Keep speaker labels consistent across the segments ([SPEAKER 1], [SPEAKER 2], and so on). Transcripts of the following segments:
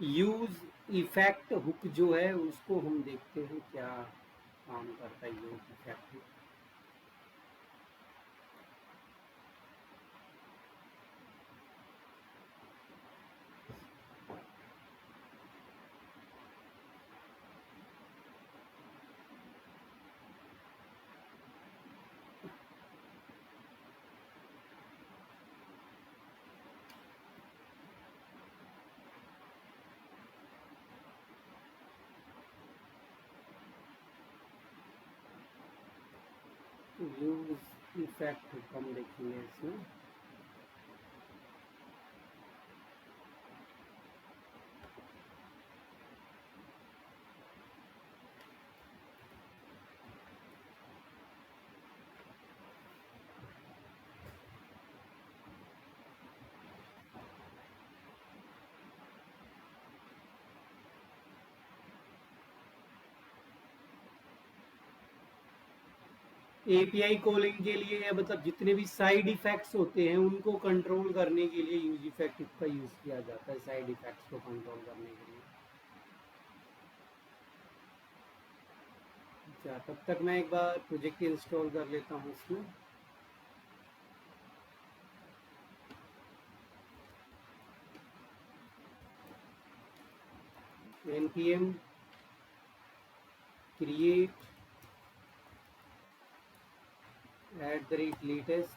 [SPEAKER 1] Use effect hook जो है उसको हम देखते हैं क्या काम करता है use effect hook. Use effect hook हम देखेंगे इसमें। एपीआई कॉलिंग के लिए या मतलब जितने भी साइड इफेक्ट्स होते हैं उनको कंट्रोल करने के लिए यूज इफेक्ट का यूज किया जाता है, साइड इफेक्ट्स को कंट्रोल करने के लिए। अच्छा, तब तक मैं एक बार प्रोजेक्ट इंस्टॉल कर लेता हूँ इसमें। npm create @latest ./।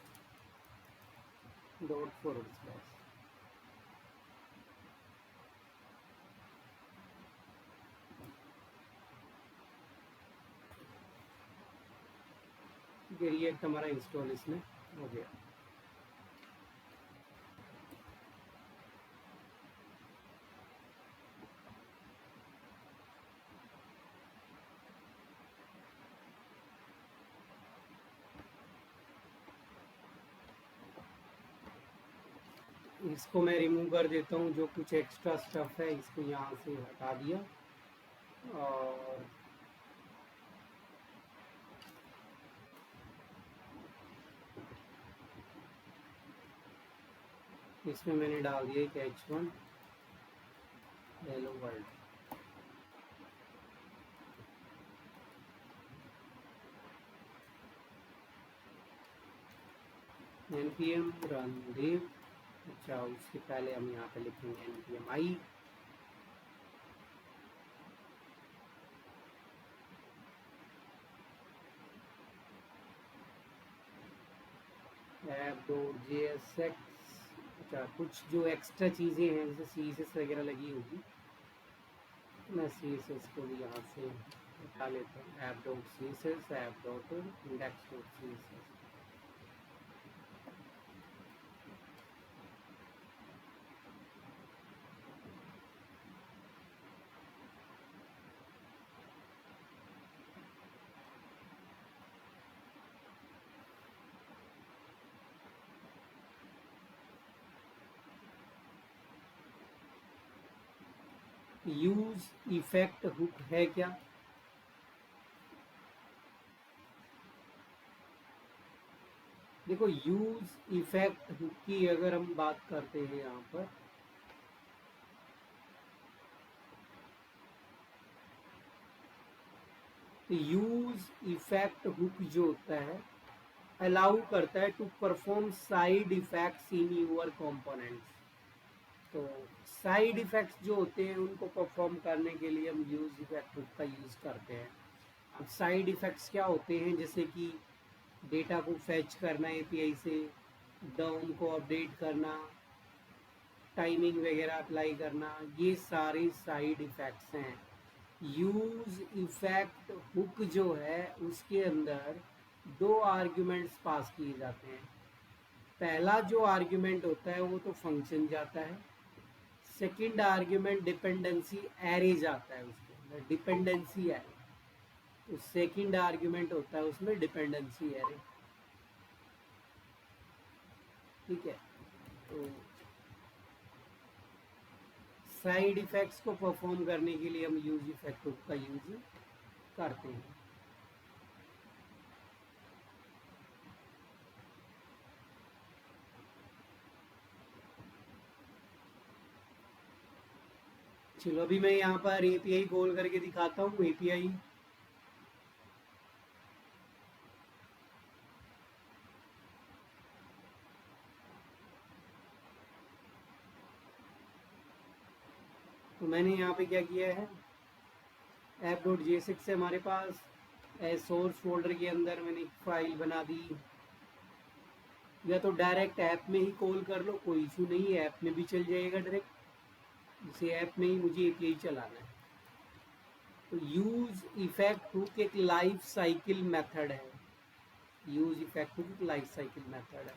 [SPEAKER 1] रिएक्ट हमारा इंस्टॉल इसमें हो गया। इसको मैं रिमूव कर देता हूँ, जो कुछ एक्स्ट्रा स्टफ है इसको यहाँ से हटा दिया। और इसमें मैंने डाल दिया एक h1 hello world. npm run dev। अच्छा, उससे पहले हम यहाँ पे लिखेंगे npm i। app.jsx। अच्छा, कुछ जो एक्स्ट्रा चीज़ें हैं जैसे CSS वगैरह लगी होगी, मैं CSS को भी यहाँ से हटा लेता हूँ। app.css app.index.css। Use effect hook है क्या? देखो, यूज इफेक्ट हुक की अगर हम बात करते हैं यहाँ पर, तो यूज इफेक्ट हुक जो होता है अलाउ करता है to perform side effects in your components. तो साइड इफेक्ट्स जो होते हैं उनको परफॉर्म करने के लिए हम यूज इफेक्ट हुक का यूज करते हैं। अब साइड इफेक्ट्स क्या होते हैं, जैसे कि डेटा को फैच करना एपीआई से, डाउन को अपडेट करना, टाइमिंग वगैरह अप्लाई करना, ये सारे साइड इफेक्ट्स हैं। यूज इफेक्ट हुक जो है उसके अंदर दो आर्ग्यूमेंट्स पास किए जाते हैं। पहला जो आर्ग्यूमेंट होता है वो तो फंक्शन जाता है। सेकंड आर्ग्यूमेंट डिपेंडेंसी एरे जाता है, उसके अंदर डिपेंडेंसी एरे। तो सेकंड आर्ग्यूमेंट होता है उसमें डिपेंडेंसी एरे। ठीक है, तो साइड इफेक्ट्स को परफॉर्म करने के लिए हम यूज इफेक्ट का यूज करते हैं। चलो अभी मैं यहाँ पर एपीआई कॉल करके दिखाता हूँ एपीआई। तो मैंने यहाँ पे क्या किया है, app.jsx से हमारे पास सोर्स फोल्डर के अंदर मैंने एक फाइल बना दी, या तो डायरेक्ट ऐप में ही कॉल कर लो, कोई इशू नहीं है, ऐप में भी चल जाएगा डायरेक्ट। इसे ऐप में ही मुझे एपीआई चलाना है। तो यूज इफेक्ट हुक एक लाइफ साइकिल मेथड है। यूज इफेक्ट हुक एक लाइफ साइकिल मेथड है।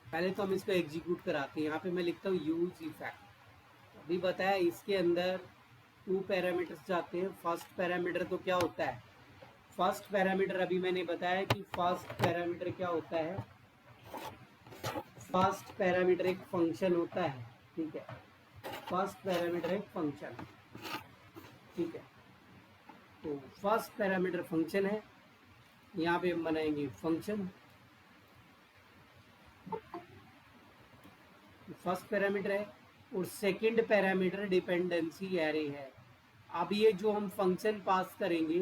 [SPEAKER 1] पहले तो हम इसको एग्जीक्यूट कराते हैं। यहाँ पे मैं लिखता हूँ यूज इफेक्ट। अभी बताया इसके अंदर 2 पैरामीटर्स जाते हैं। फर्स्ट पैरामीटर तो क्या होता है, फर्स्ट पैरामीटर अभी मैंने बताया कि फर्स्ट पैरामीटर क्या होता है। फर्स्ट पैरामीटर एक फंक्शन होता है, ठीक है। फर्स्ट पैरामीटर एक फंक्शन, ठीक है। तो फर्स्ट पैरामीटर फंक्शन है, यहाँ पे हम बनाएंगे फंक्शन। फर्स्ट पैरामीटर है और सेकंड पैरामीटर डिपेंडेंसी एरे है। अब ये जो हम फंक्शन पास करेंगे,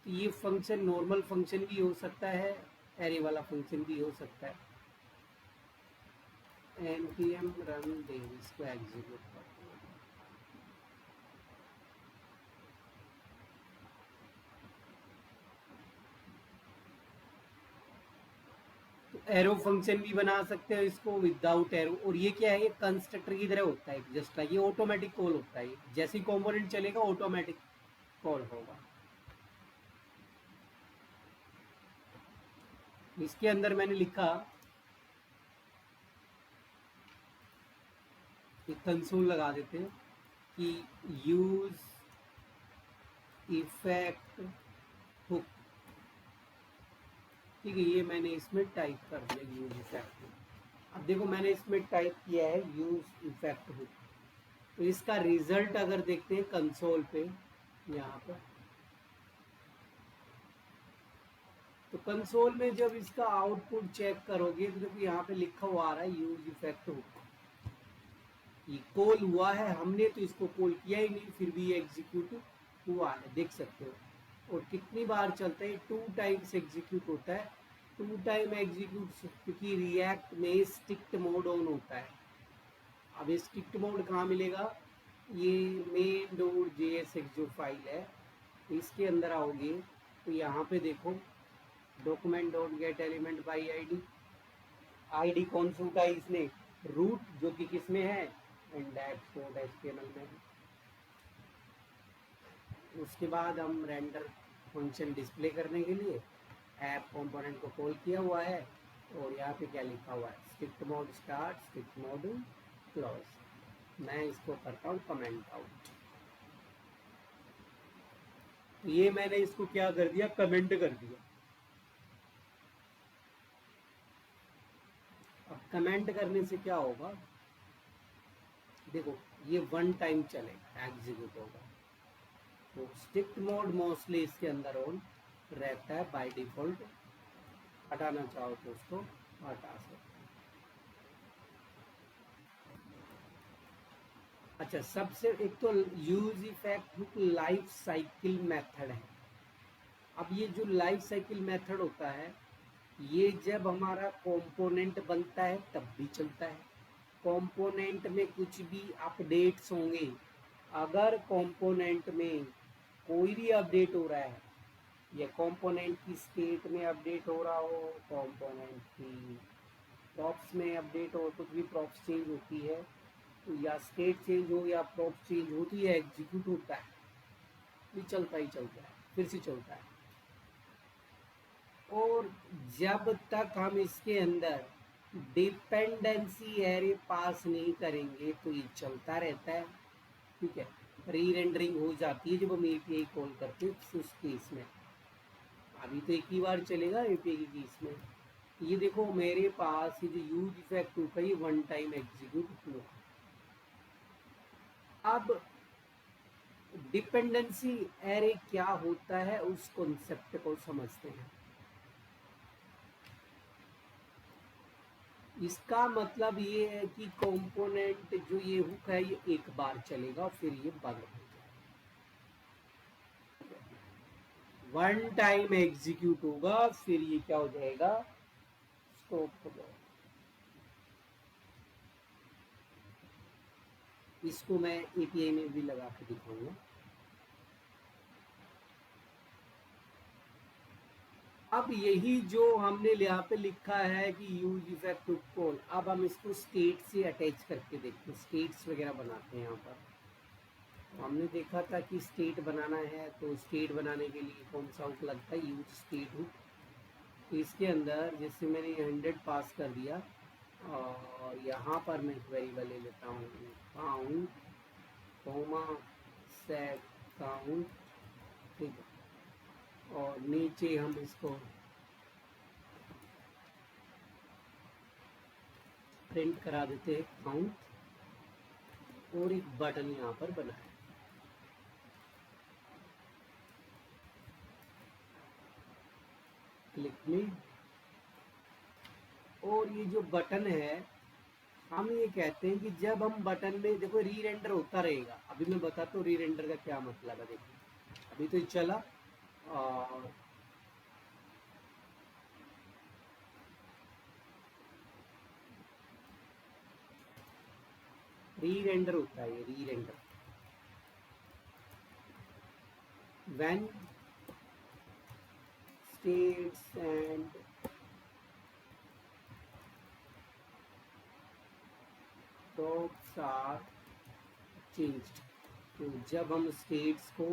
[SPEAKER 1] तो ये फंक्शन नॉर्मल फंक्शन भी हो सकता है, एरे वाला फंक्शन भी हो सकता है। npm रन दें, इसको एग्जीक्यूट करते हैं। तो एरो फंक्शन भी बना सकते हो इसको विदाउट एरो। और ये क्या है, ये कंस्ट्रक्टर की तरह होता है, जस्ट लाइक ये ऑटोमेटिक कॉल होता है। जैसे ही कंपोनेंट चलेगा ऑटोमेटिक कॉल होगा। इसके अंदर मैंने लिखा कि कंसोल लगा देते हैं कि यूज इफेक्ट हुक, ठीक है। ये मैंने इसमें टाइप कर दिया यूज इफेक्ट हुक। अब देखो मैंने इसमें टाइप किया है यूज इफेक्ट हुक। तो इसका रिजल्ट अगर देखते हैं कंसोल पे, यहाँ पर, तो कंसोल में जब इसका आउटपुट चेक करोगे तो देखो यहाँ पे लिखा हुआ आ रहा है यूज इफेक्ट हुक। ये कॉल हुआ है, हमने तो इसको कॉल किया ही नहीं, फिर भी ये एग्जीक्यूट हुआ है, देख सकते हो। और कितनी बार चलता है, 2 टाइम्स एग्जीक्यूट होता है। 2 टाइम एग्जीक्यूट क्योंकि रिएक्ट में स्टिक्ट मोड ऑन होता है। अब स्टिक्ट मोड कहाँ मिलेगा, ये मेन डॉट जेएसएक्स जो फाइल है इसके अंदर आओगे तो यहाँ पे देखो document dot gate element by ID. ID कौन सा उठा है इसने, रूट, जो कि किस में है, index.html में। उसके बाद हम रेंडर फंक्शन डिस्प्ले करने के लिए ऐप कंपोनेंट को कॉल किया हुआ है। और यहाँ पे क्या लिखा हुआ है, strict mode start, strict mode close. मैं इसको करता हूँ कमेंट आउट। तो ये मैंने इसको क्या कर दिया, कमेंट कर दिया। अब कमेंट करने से क्या होगा, देखो ये 1 टाइम चलेगा, एग्जीक्यूट होगा। तो स्ट्रिक्ट मोड मोस्टली इसके अंदर ऑन रहता है बाय डिफॉल्ट। हटाना चाहो तो उसको हटा सकते हैं। अच्छा, सबसे एक तो use effect life cycle method है। अब ये जो लाइफ साइकिल मेथड होता है, ये जब हमारा कंपोनेंट बनता है तब भी चलता है। कंपोनेंट में कुछ भी अपडेट्स होंगे, अगर कंपोनेंट में कोई भी अपडेट हो रहा है, या कंपोनेंट की स्टेट में अपडेट हो रहा हो, कंपोनेंट की प्रॉप्स में अपडेट हो, कुछ भी प्रॉप्स चेंज होती है, तो या स्टेट चेंज हो या प्रॉप्स चेंज होती है, एग्जीक्यूट होता है, ये चलता ही चलता है, फिर से चलता है। और जब तक हम इसके अंदर डिपेंडेंसी एरे पास नहीं करेंगे तो ये चलता रहता है, ठीक है। री रेंडरिंग हो जाती है जब हम एपीआई कॉल करते हैं उस केस में। अभी तो एक ही बार चलेगा एपीआई की केस में। ये देखो मेरे पास ये जो यूज इफेक्ट होगा ये 1 टाइम एग्जीक्यूट हुआ। अब डिपेंडेंसी एरे क्या होता है उस कॉन्सेप्ट को समझते हैं। इसका मतलब ये है कि कंपोनेंट जो ये हुक है ये एक बार चलेगा फिर ये बंद हो जाएगा, वन टाइम एग्जीक्यूट होगा फिर ये क्या हो जाएगा, स्टॉप हो जाएगा। इसको मैं एपीआई में भी लगा के दिखाऊंगा। अब यही जो हमने यहाँ पे लिखा है कि यूज इफेक्ट टू कॉल, अब हम इसको स्टेट से अटैच करके देखते हैं, स्टेट्स वगैरह बनाते हैं यहाँ पर। तो हमने देखा था कि स्टेट बनाना है, तो स्टेट बनाने के लिए कौन सा हुक लगता है, यूज स्टेट हुक। तो इसके अंदर जैसे मैंने 100 पास कर दिया और यहाँ पर मैं एक वेरिएबल ले लेता हूँ काउंट कोमा सेट काउंट, ठीक है, और नीचे हम इसको प्रिंट करा देते हैं काउंट, और एक बटन यहाँ पर बनाए, क्लिक में। और ये जो बटन है हम ये कहते हैं कि जब हम बटन में देखो री रेंडर होता रहेगा। अभी मैं बताता हूँ री रेंडर का क्या मतलब है। देखिए अभी तो ये चला और री रेंडर होता है, ये re render when states and props are changed. तो जब हम स्टेट्स को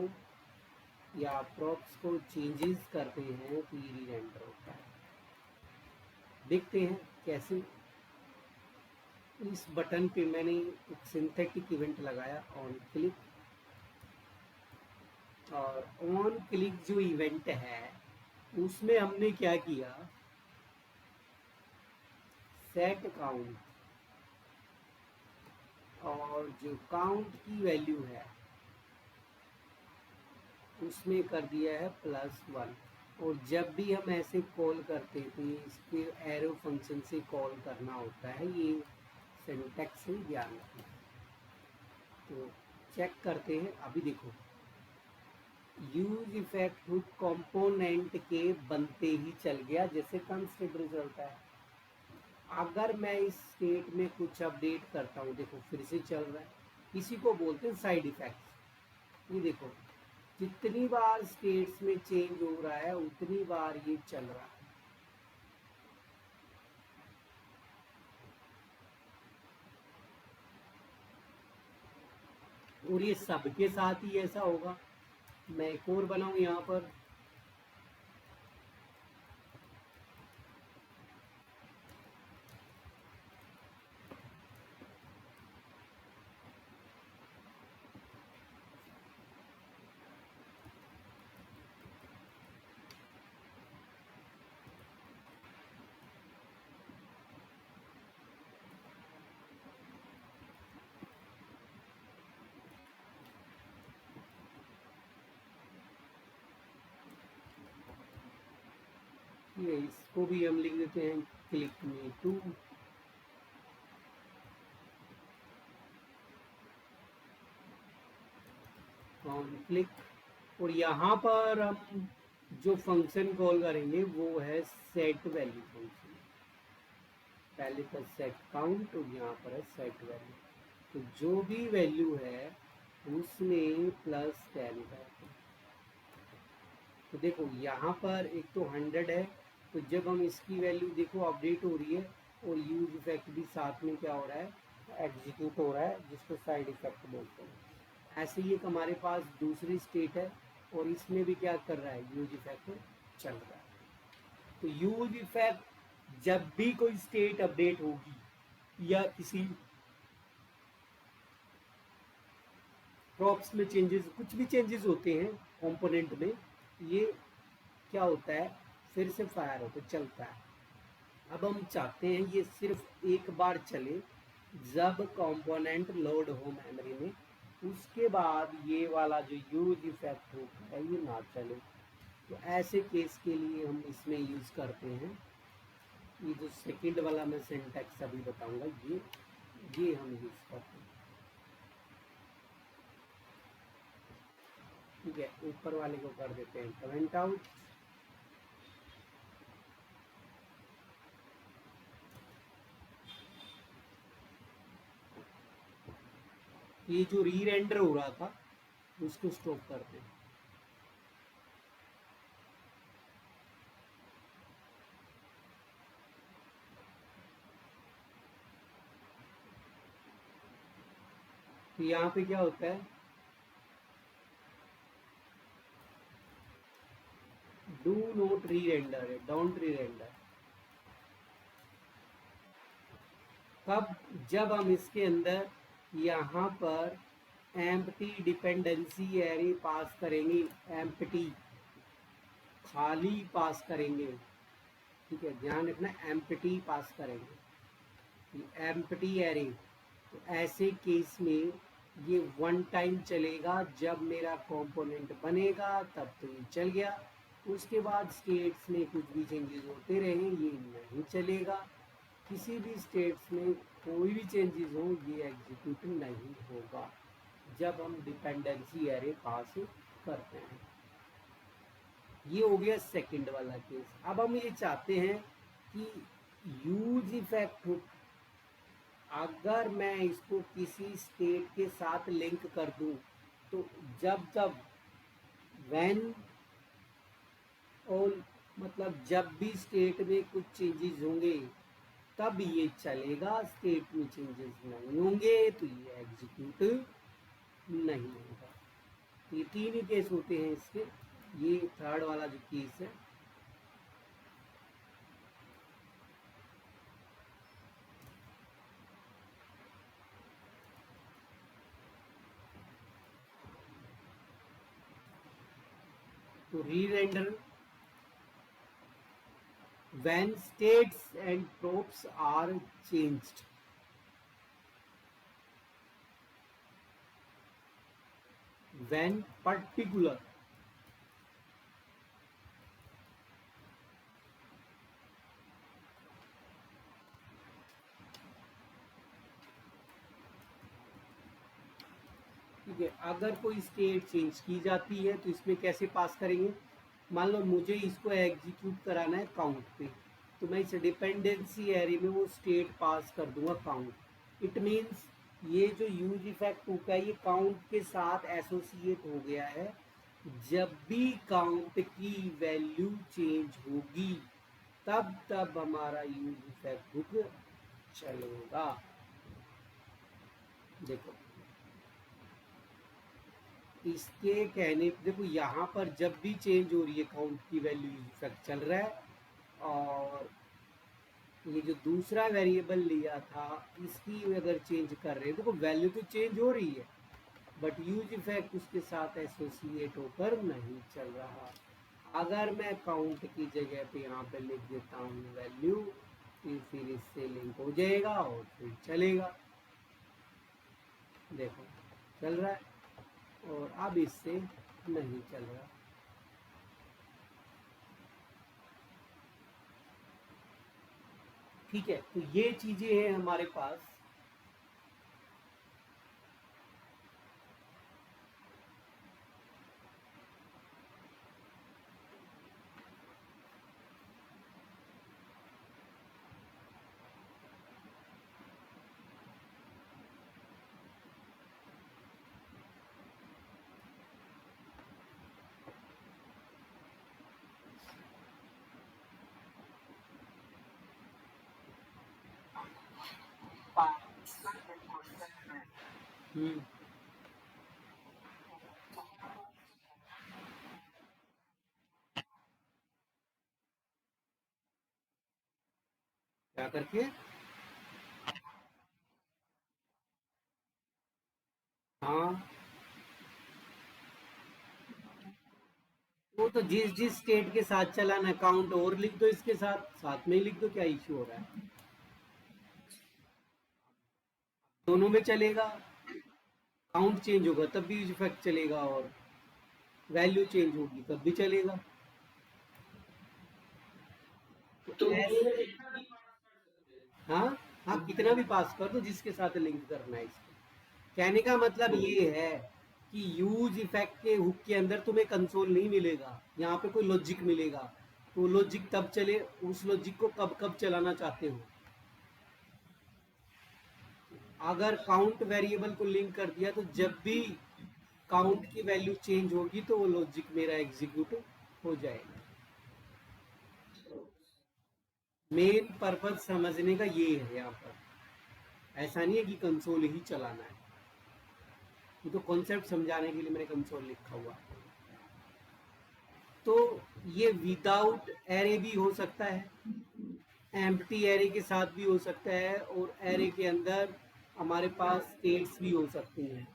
[SPEAKER 1] या प्रॉप्स को चेंजेस करते हैं तो ये री रेंडर होता है। देखते हैं कैसे। इस बटन पे मैंने एक सिंथेटिक इवेंट लगाया ऑन क्लिक, और ऑन क्लिक जो इवेंट है उसमें हमने क्या किया, सेट काउंट, और जो काउंट की वैल्यू है उसमें कर दिया है +1। और जब भी हम ऐसे कॉल करते थे इसके एरो फंक्शन से कॉल करना होता है, ये सिंटैक्स से ध्यान रखना। तो चेक करते हैं, अभी देखो यूज इफेक्ट हुक कंपोनेंट के बनते ही चल गया जैसे कंस्ट्रक्टर चलता है। अगर मैं इस स्टेट में कुछ अपडेट करता हूँ, देखो फिर से चल रहा है, इसी को बोलते हैं साइड इफेक्ट्स। ये देखो जितनी बार स्टेट्स में चेंज हो रहा है उतनी बार ये चल रहा है। और ये सबके साथ ही ऐसा होगा। मैं एक और बनाऊं यहाँ पर, ये इसको भी हम लिख देते हैं click me to, on click. और यहाँ पर हम जो फंक्शन कॉल करेंगे वो है सेट वैल्यू फंक्शन। पहले था सेट काउंट और यहाँ पर है सेट वैल्यू। तो जो भी वैल्यू है उसमें +10 करते हैं। तो देखो यहाँ पर एक तो 100 है, तो जब हम इसकी वैल्यू देखो अपडेट हो रही है और यूज इफेक्ट भी साथ में क्या हो रहा है, एग्जीक्यूट हो रहा है, जिसको साइड इफेक्ट बोलते हैं। ऐसे ही एक हमारे पास दूसरी स्टेट है और इसमें भी क्या कर रहा है, यूज इफेक्ट चल रहा है। तो यूज इफेक्ट जब भी कोई स्टेट अपडेट होगी या किसी प्रॉप्स में चेंजेस, कुछ भी चेंजेस होते हैं कंपोनेंट में, ये क्या होता है, फिर से फायर होकर चलता है। अब हम चाहते हैं ये सिर्फ एक बार चले जब कंपोनेंट लोड हो मेमोरी में, उसके बाद ये वाला जो यूज इफेक्ट होता है ये ना चले। तो ऐसे केस के लिए हम इसमें यूज करते हैं ये जो सेकंड वाला मैं सिंटैक्स अभी बताऊंगा, ये हम यूज करते हैं। ठीक है, ऊपर वाले को कर देते हैं कमेंट आउट। ये जो री रेंडर हो रहा था उसको स्टॉप करते हैं। तो यहाँ पे क्या होता है, डू नॉट री रेंडर है, डोंट री रेंडर। कब, जब हम इसके अंदर यहाँ पर एम्प्टी डिपेंडेंसी एरे पास करेंगे, एम्प्टी खाली पास करेंगे। ठीक है, ध्यान रखना, एम्प्टी पास करेंगे, एम्प्टी एरे। तो ऐसे केस में ये वन टाइम चलेगा, जब मेरा कंपोनेंट बनेगा तब तो ये चल गया। उसके बाद स्टेट्स में कुछ भी चेंजेस होते रहे ये नहीं चलेगा। किसी भी स्टेट्स में कोई भी चेंजेस हो ये एग्जीक्यूट नहीं होगा जब हम डिपेंडेंसी एरे पास करते हैं। ये हो गया सेकंड वाला केस। अब हम ये चाहते हैं कि यूज इफेक्ट हो, अगर मैं इसको किसी स्टेट के साथ लिंक कर दूं तो जब तब व्हेन, और मतलब जब भी स्टेट में कुछ चेंजेस होंगे तब ये चलेगा, स्टेट में चेंजेस नहीं होंगे तो ये एग्जीक्यूट नहीं होगा। ये तीन ही केस होते हैं इसके। ये थर्ड वाला जो केस है, तो री render when states and props are changed, when particular ठीक है, अगर कोई स्टेट चेंज की जाती है तो इसमें कैसे पास करेंगे। मान लो मुझे इसको एग्जीक्यूट कराना है काउंट पे, तो मैं इस डिपेंडेंसी एरे में वो स्टेट पास कर दूंगा काउंट। इट मीन्स ये जो यूज इफेक्ट होगा ये काउंट के साथ एसोसिएट हो गया है। जब भी काउंट की वैल्यू चेंज होगी तब तब हमारा यूज इफेक्ट हुक चलेगा। देखो इसके कहने, देखो यहाँ पर जब भी चेंज हो रही है काउंट की वैल्यू यूज इफेक्ट चल रहा है। और ये जो दूसरा वेरिएबल लिया था इसकी अगर चेंज कर रहे हैं, देखो वैल्यू तो चेंज हो रही है बट यूज इफेक्ट उसके साथ एसोसिएट होकर नहीं चल रहा। अगर मैं काउंट की जगह पे यहाँ पे लिख देता हूँ वैल्यू, तो फिर इससे लिंक हो जाएगा और फिर चलेगा। देखो चल रहा है, और अब इससे नहीं चल रहा। ठीक है, तो ये चीजें हैं हमारे पास। हम्म, क्या करके, हाँ वो तो जिस जिस स्टेट के साथ चलाना, काउंट और लिख दो, इसके साथ साथ में ही लिख दो, क्या इश्यू हो रहा है। दोनों में चलेगा, काउंट चेंज होगा तब भी इफेक्ट चलेगा और वैल्यू चेंज होगी तब भी चलेगा। तो ऐसे हाँ हाँ, कितना भी पास कर दो जिसके साथ लिंक करना है इसको। कहने का मतलब ये है कि यूज इफेक्ट के हुक के अंदर तुम्हें कंसोल नहीं मिलेगा, यहाँ पे कोई लॉजिक मिलेगा। तो लॉजिक तब चले, उस लॉजिक को कब कब चलाना चाहते हो। अगर काउंट वेरिएबल को लिंक कर दिया तो जब भी काउंट की वैल्यू चेंज होगी तो वो लॉजिक मेरा एग्जीक्यूट हो जाएगा। मेन पर्पज समझने का ये है यहाँ पर, ऐसा नहीं है कि कंसोल ही चलाना है। ये तो कॉन्सेप्ट समझाने के लिए मैंने कंसोल लिखा हुआ है। तो ये विदाउट एरे भी हो सकता है, एम्प्टी एरे के साथ भी हो सकता है, और एरे के अंदर हमारे पास स्टेट्स भी हो सकती हैं।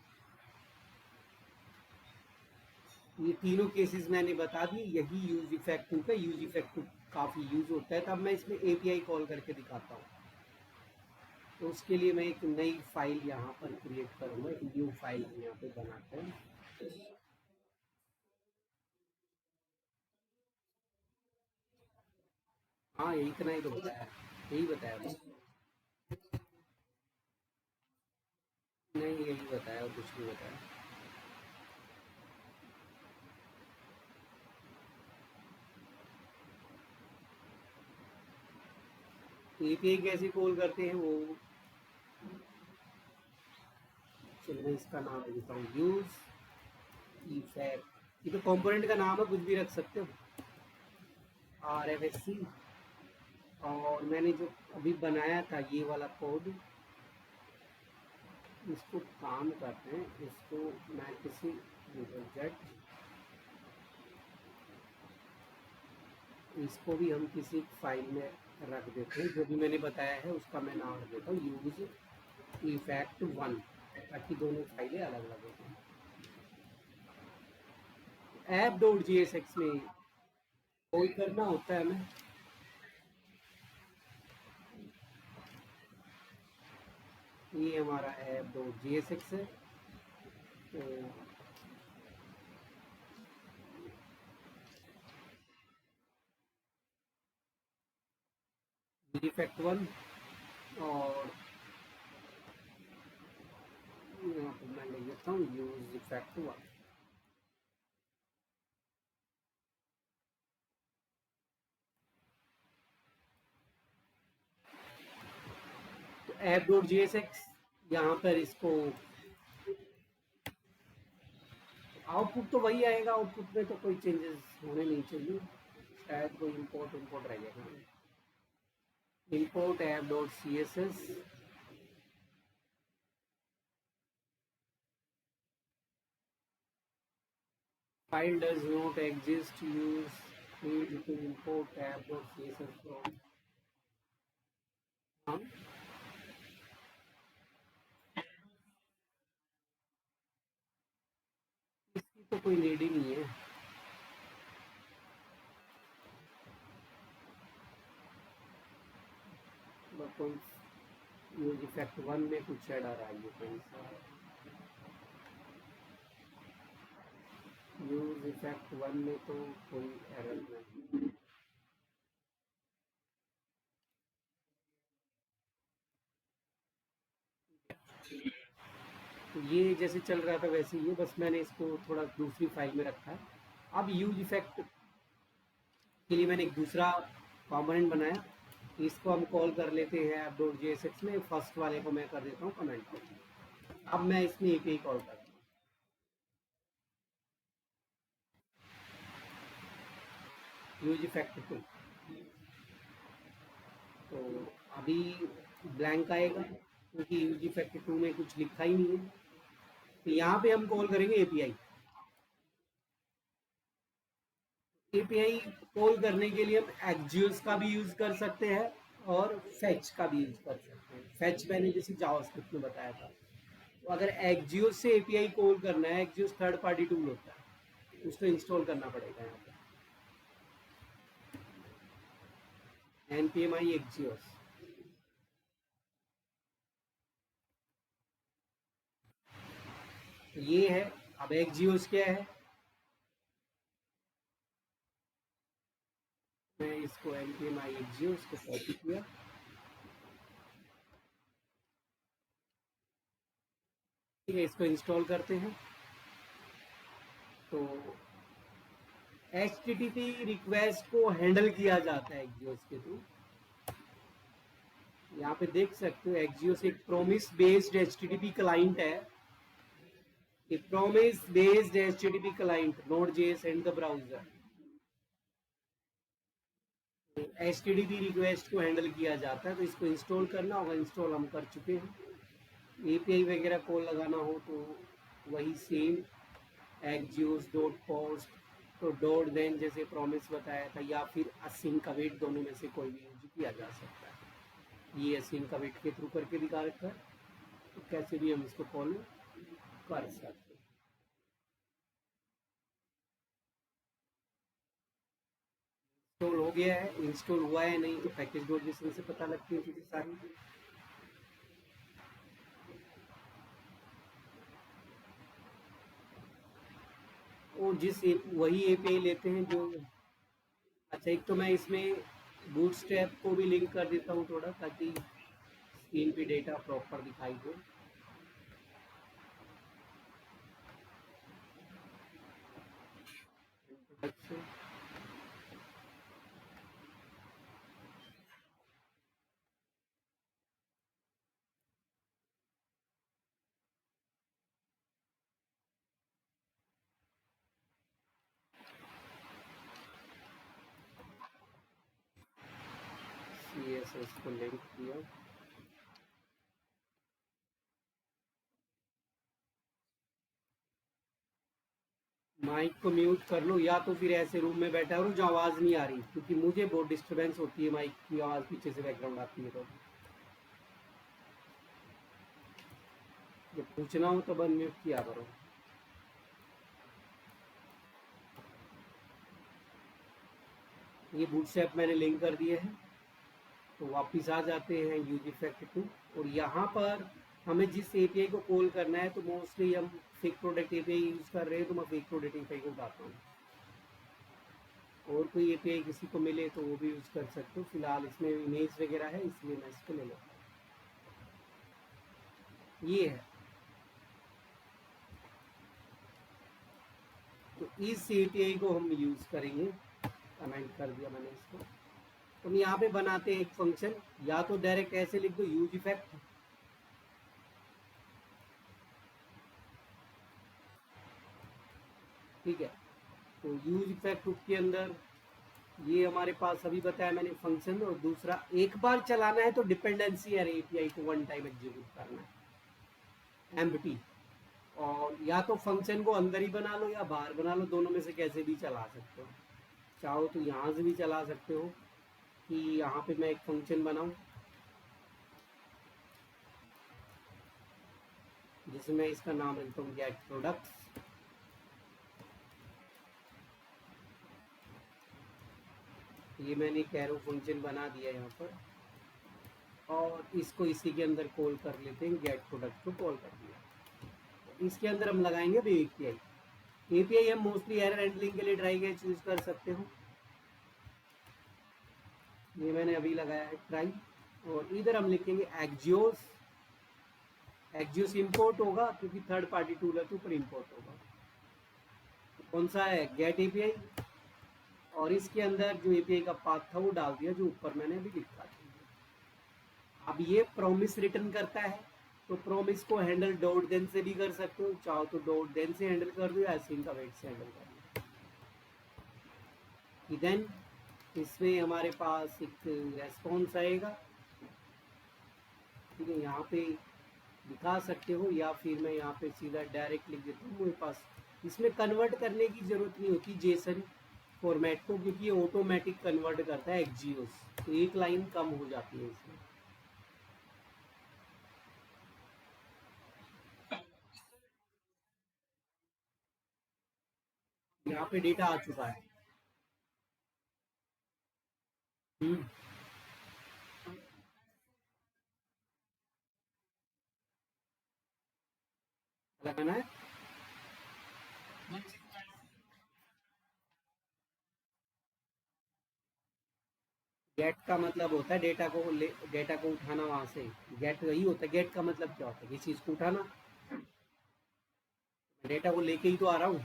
[SPEAKER 1] ये तीनों केसेस मैंने बता दिए। यही यूज इफेक्ट का यूज इफेक्ट काफ़ी यूज होता है। तब मैं इसमें एपीआई कॉल करके दिखाता हूँ। तो उसके लिए मैं एक नई फाइल यहाँ पर क्रिएट करूँगा, एक न्यू फाइल यहाँ पे बनाते हैं। हाँ, यही इतना ही तो बताया, यही बताया बस। नहीं, यही बताया और कुछ नहीं बताया। तो एपीआई कैसे कॉल करते हैं वो, चलो मैं इसका नाम दे देता हूँ, यूज इफेक्ट। ये तो कंपोनेंट का नाम है, कुछ भी रख सकते हो, RFSC। और मैंने जो अभी बनाया था ये वाला कोड, इसको काम करते हैं, इसको मैं किसी जेट, इसको भी हम किसी फाइल में रख देते हैं। जो भी मैंने बताया है उसका मैं नाम रख देता हूँ यूज इफेक्ट 1, ताकि दोनों फाइलें अलग अलग होती हैं। App dot G S x में कोई करना होता है हमें। ये हमारा app dot G S x है। तो इफेक्ट 1, और यहाँ पर मैं ले लेता हूँ यूज इफेक्ट 1। तो app dot G S x, यहाँ पर इसको आउटपुट तो वही आएगा, आउटपुट में तो कोई चेंजेस होने नहीं चाहिए। शायद कोई इंपोर्ट इंपोर्ट रह जाएगा। Import app dot C S S, file does not exist, use need to import app dot css from। हाँ, इसकी तो कोई नीड ही नहीं है। बट कोई यूज इफेक्ट 1 में कुछ एरर आई है कहीं सा। यूज इफेक्ट 1 में तो कोई एरर नहीं। तो ये जैसे चल रहा था वैसे ही है, बस मैंने इसको थोड़ा दूसरी फाइल में रखा है। अब यूज इफेक्ट के लिए मैंने एक दूसरा कॉम्पोनेंट बनाया, इसको हम कॉल कर लेते हैं app dot G S x में। फर्स्ट वाले को मैं कर देता हूँ कमेंट। अब मैं इसमें एपीआई कॉल करता हूँ यूज इफेक्ट 2। तो अभी ब्लैंक आएगा क्योंकि यूज इफेक्ट 2 में कुछ लिखा ही नहीं है। तो यहाँ पे हम कॉल करेंगे एपीआई। एपीआई कॉल करने के लिए हम एक्जियोस का भी यूज कर सकते हैं और फेच का भी यूज कर सकते हैं। फेच मैंने जैसे जावास्क्रिप्ट में बताया था। तो अगर एक्जियोस से एपीआई कॉल करना है, एक्जियोस थर्ड पार्टी टूल होता है, उसको इंस्टॉल करना पड़ेगा यहाँ पे, npmi एक्जियोस। ये है। अब एक्जियोस क्या है, मैं इसको npmi एक्जियोस को कॉपी किया, ठीक है, इसको इंस्टॉल करते हैं। तो HTTP रिक्वेस्ट को हैंडल किया जाता है एक्जियोस के थ्रू। यहाँ पे देख सकते हो एक्जियोस एक प्रोमिस बेस्ड HTTP क्लाइंट है। A promise based HTTP client, Node.js and the browser। तो HTTP रिक्वेस्ट को हैंडल किया जाता है, तो इसको इंस्टॉल करना होगा। इंस्टॉल हम कर चुके हैं। API वगैरह कॉल लगाना हो तो वही सेम एक्जियोस डॉट पोस्ट, तो डॉट देन जैसे प्रॉमिस बताया था, या फिर async await, दोनों में से कोई भी यूज किया जा सकता है। ये async await के थ्रू करके दिखा रखा है, तो कैसे भी हम इसको कॉल कर सकते हैं। इंस्टॉल हो गया है, इंस्टॉल हुआ है नहीं तो पैकेज डॉट जेसन से पता लगती है चीजें सारी। और वही एपीआई लेते हैं जो, अच्छा एक तो मैं इसमें बूटस्ट्रैप को भी लिंक कर देता हूँ थोड़ा, ताकि स्क्रीन पे डेटा प्रॉपर दिखाई दे। इंट्रोडक्शन, CSS को लिंक किया। माइक को म्यूट कर लो, या तो फिर ऐसे रूम में बैठा रहो जो आवाज़ नहीं आ रही, क्योंकि मुझे बहुत डिस्टरबेंस होती है, माइक की आवाज़ पीछे से बैकग्राउंड आती है। तो जब पूछना हो तो अनम्यूट किया करो। ये बूटस्ट्रैप मैंने लिंक कर दिए हैं, तो वापस आ जाते हैं यूज इफेक्ट टू। और यहाँ पर हमें जिस एपीआई को कॉल करना है, तो मोस्टली हम फेक प्रोडक्ट एपीआई यूज कर रहे हैं, तो मैं फेक प्रोडक्ट एपीआई को उठाता हूँ। और कोई एपीआई किसी को मिले तो वो भी यूज कर सकते हो। फिलहाल इसमें इमेज वगैरह है, इसलिए मैं इसको ले लेता हूँ। ये है, तो इस एपीआई को हम यूज करेंगे। कमेंट कर दिया मैंने इसको। तो हम यहाँ पे बनाते हैं एक फंक्शन, या तो डायरेक्ट ऐसे लिख दो यूज इफेक्ट, ठीक है। तो यूज इफेक्ट के अंदर ये हमारे पास अभी बताया मैंने फंक्शन, और दूसरा एक बार चलाना है तो डिपेंडेंसी है एपीआई को वन टाइम एग्जीक्यूट करना है, एम्प्टी। और या तो फंक्शन को अंदर ही बना लो या बाहर बना लो, दोनों में से कैसे भी चला सकते हो। चाहो तो यहाँ से भी चला सकते हो, कि यहाँ पे मैं एक फंक्शन बनाऊं जिसमें इसका नाम रखता हूँ गेट प्रोडक्ट्स। ये मैंने कैरो फंक्शन बना दिया यहाँ पर, और इसको इसी के अंदर कॉल कर लेते हैं, गेट प्रोडक्ट को कॉल कर दिया। इसके अंदर हम लगाएंगे अभी एपीआई। एपीआई हम मोस्टली एरर हैंडलिंग के लिए ट्राई कैच यूज कर सकते हो। ये मैंने अभी लगाया है ट्राई, और इधर हम लिखेंगे एक्जियोस। एक्जियोस इंपोर्ट होगा क्योंकि थर्ड पार्टी टूल है, तो ऊपर इंपोर्ट होगा। तो कौन सा है, गेट एपीआई। और इसके अंदर जो एपीआई का पाथ था वो डाल दिया, जो ऊपर मैंने अभी लिखा था। अब ये प्रॉमिस रिटर्न करता है, तो प्रॉमिस को हैंडल डॉट देन से भी कर सकते हो, चाहो तो डॉट देन से हैंडल कर दो या async await से हैंडल कर दो। देन इसमें हमारे पास एक रेस्पॉन्स आएगा, ठीक है। यहाँ पे दिखा सकते हो, या फिर मैं यहाँ पे सीधा डायरेक्ट लिख देता हूँ। मेरे पास इसमें कन्वर्ट करने की जरूरत नहीं होती जेसन फॉर्मेट को, क्योंकि ये ऑटोमेटिक कन्वर्ट करता है एक्जियोस, तो एक लाइन कम हो जाती है इसमें। यहाँ पे डेटा आ चुका है। हम्म, लगाना है। गेट का मतलब होता है डेटा को उठाना वहां से। गेट वही होता है, गेट का मतलब क्या होता है, किसी चीज को उठाना। डेटा को लेके ही तो आ रहा हूँ।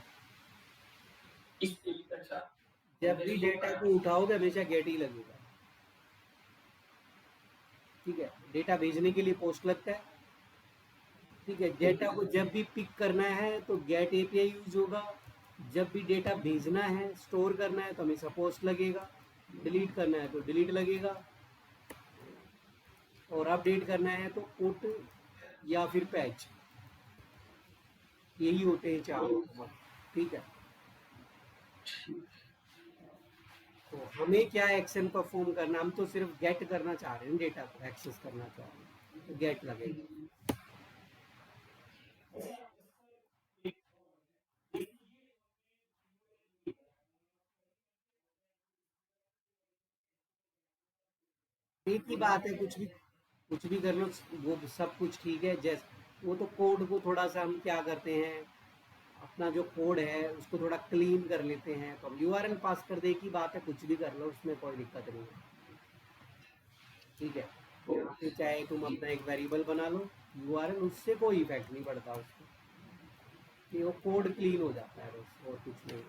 [SPEAKER 1] जब भी डेटा को उठाओगे हमेशा गेट ही लगेगा। ठीक है, डेटा भेजने के लिए पोस्ट लगता है। ठीक है, डेटा को जब भी पिक करना है तो गेट एपीआई यूज होगा। जब भी डेटा भेजना है, स्टोर करना है तो हमेशा पोस्ट लगेगा। डिलीट करना है तो डिलीट लगेगा। और अपडेट करना है तो पुट या फिर पैच, यही होते हैं चार। ठीक है, तो हमें क्या एक्शन परफॉर्म करना, हम तो सिर्फ गेट करना चाह रहे हैं, डेटा को एक्सेस करना चाह रहे हैं, तो गेट लगेगा। एक ही बात है, कुछ भी कर लो, वो सब कुछ ठीक है। जैसे वो तो कोड को थोड़ा सा हम क्या करते हैं, अपना जो कोड है उसको थोड़ा क्लीन कर लेते हैं, तो हम यूआरएल पास कर दे, की बात है, कुछ भी कर लो, उसमें कोई दिक्कत नहीं है। ठीक है, यहाँ पे चाहे तुम अपना एक वेरिएबल बना लो यूआरएल, उससे कोई इफेक्ट नहीं पड़ता उसको, कि वो कोड क्लीन हो जाता है बस, और कुछ नहीं।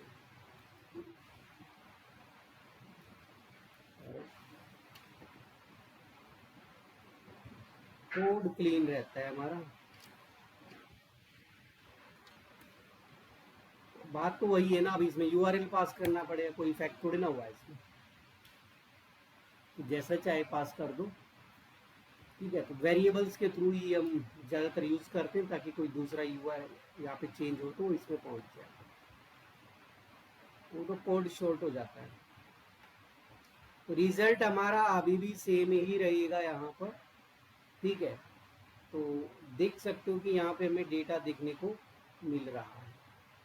[SPEAKER 1] कोड क्लीन रहता है हमारा। बात तो वही है ना, अब इसमें यूआरएल पास करना पड़ेगा, कोई इफेक्ट थोड़ी ना हुआ है इसमें, तो जैसा चाहे पास कर दो। ठीक है, तो वेरिएबल्स के थ्रू ही हम ज़्यादातर यूज़ करते हैं, ताकि कोई दूसरा यूआरएल यहाँ पे चेंज हो तो वो इसमें पहुँच जाए, वो तो कोड शॉर्ट हो जाता है। तो रिजल्ट हमारा अभी भी सेम ही रहेगा यहाँ पर। ठीक है, तो देख सकते हो कि यहाँ पे हमें डेटा देखने को मिल रहा है,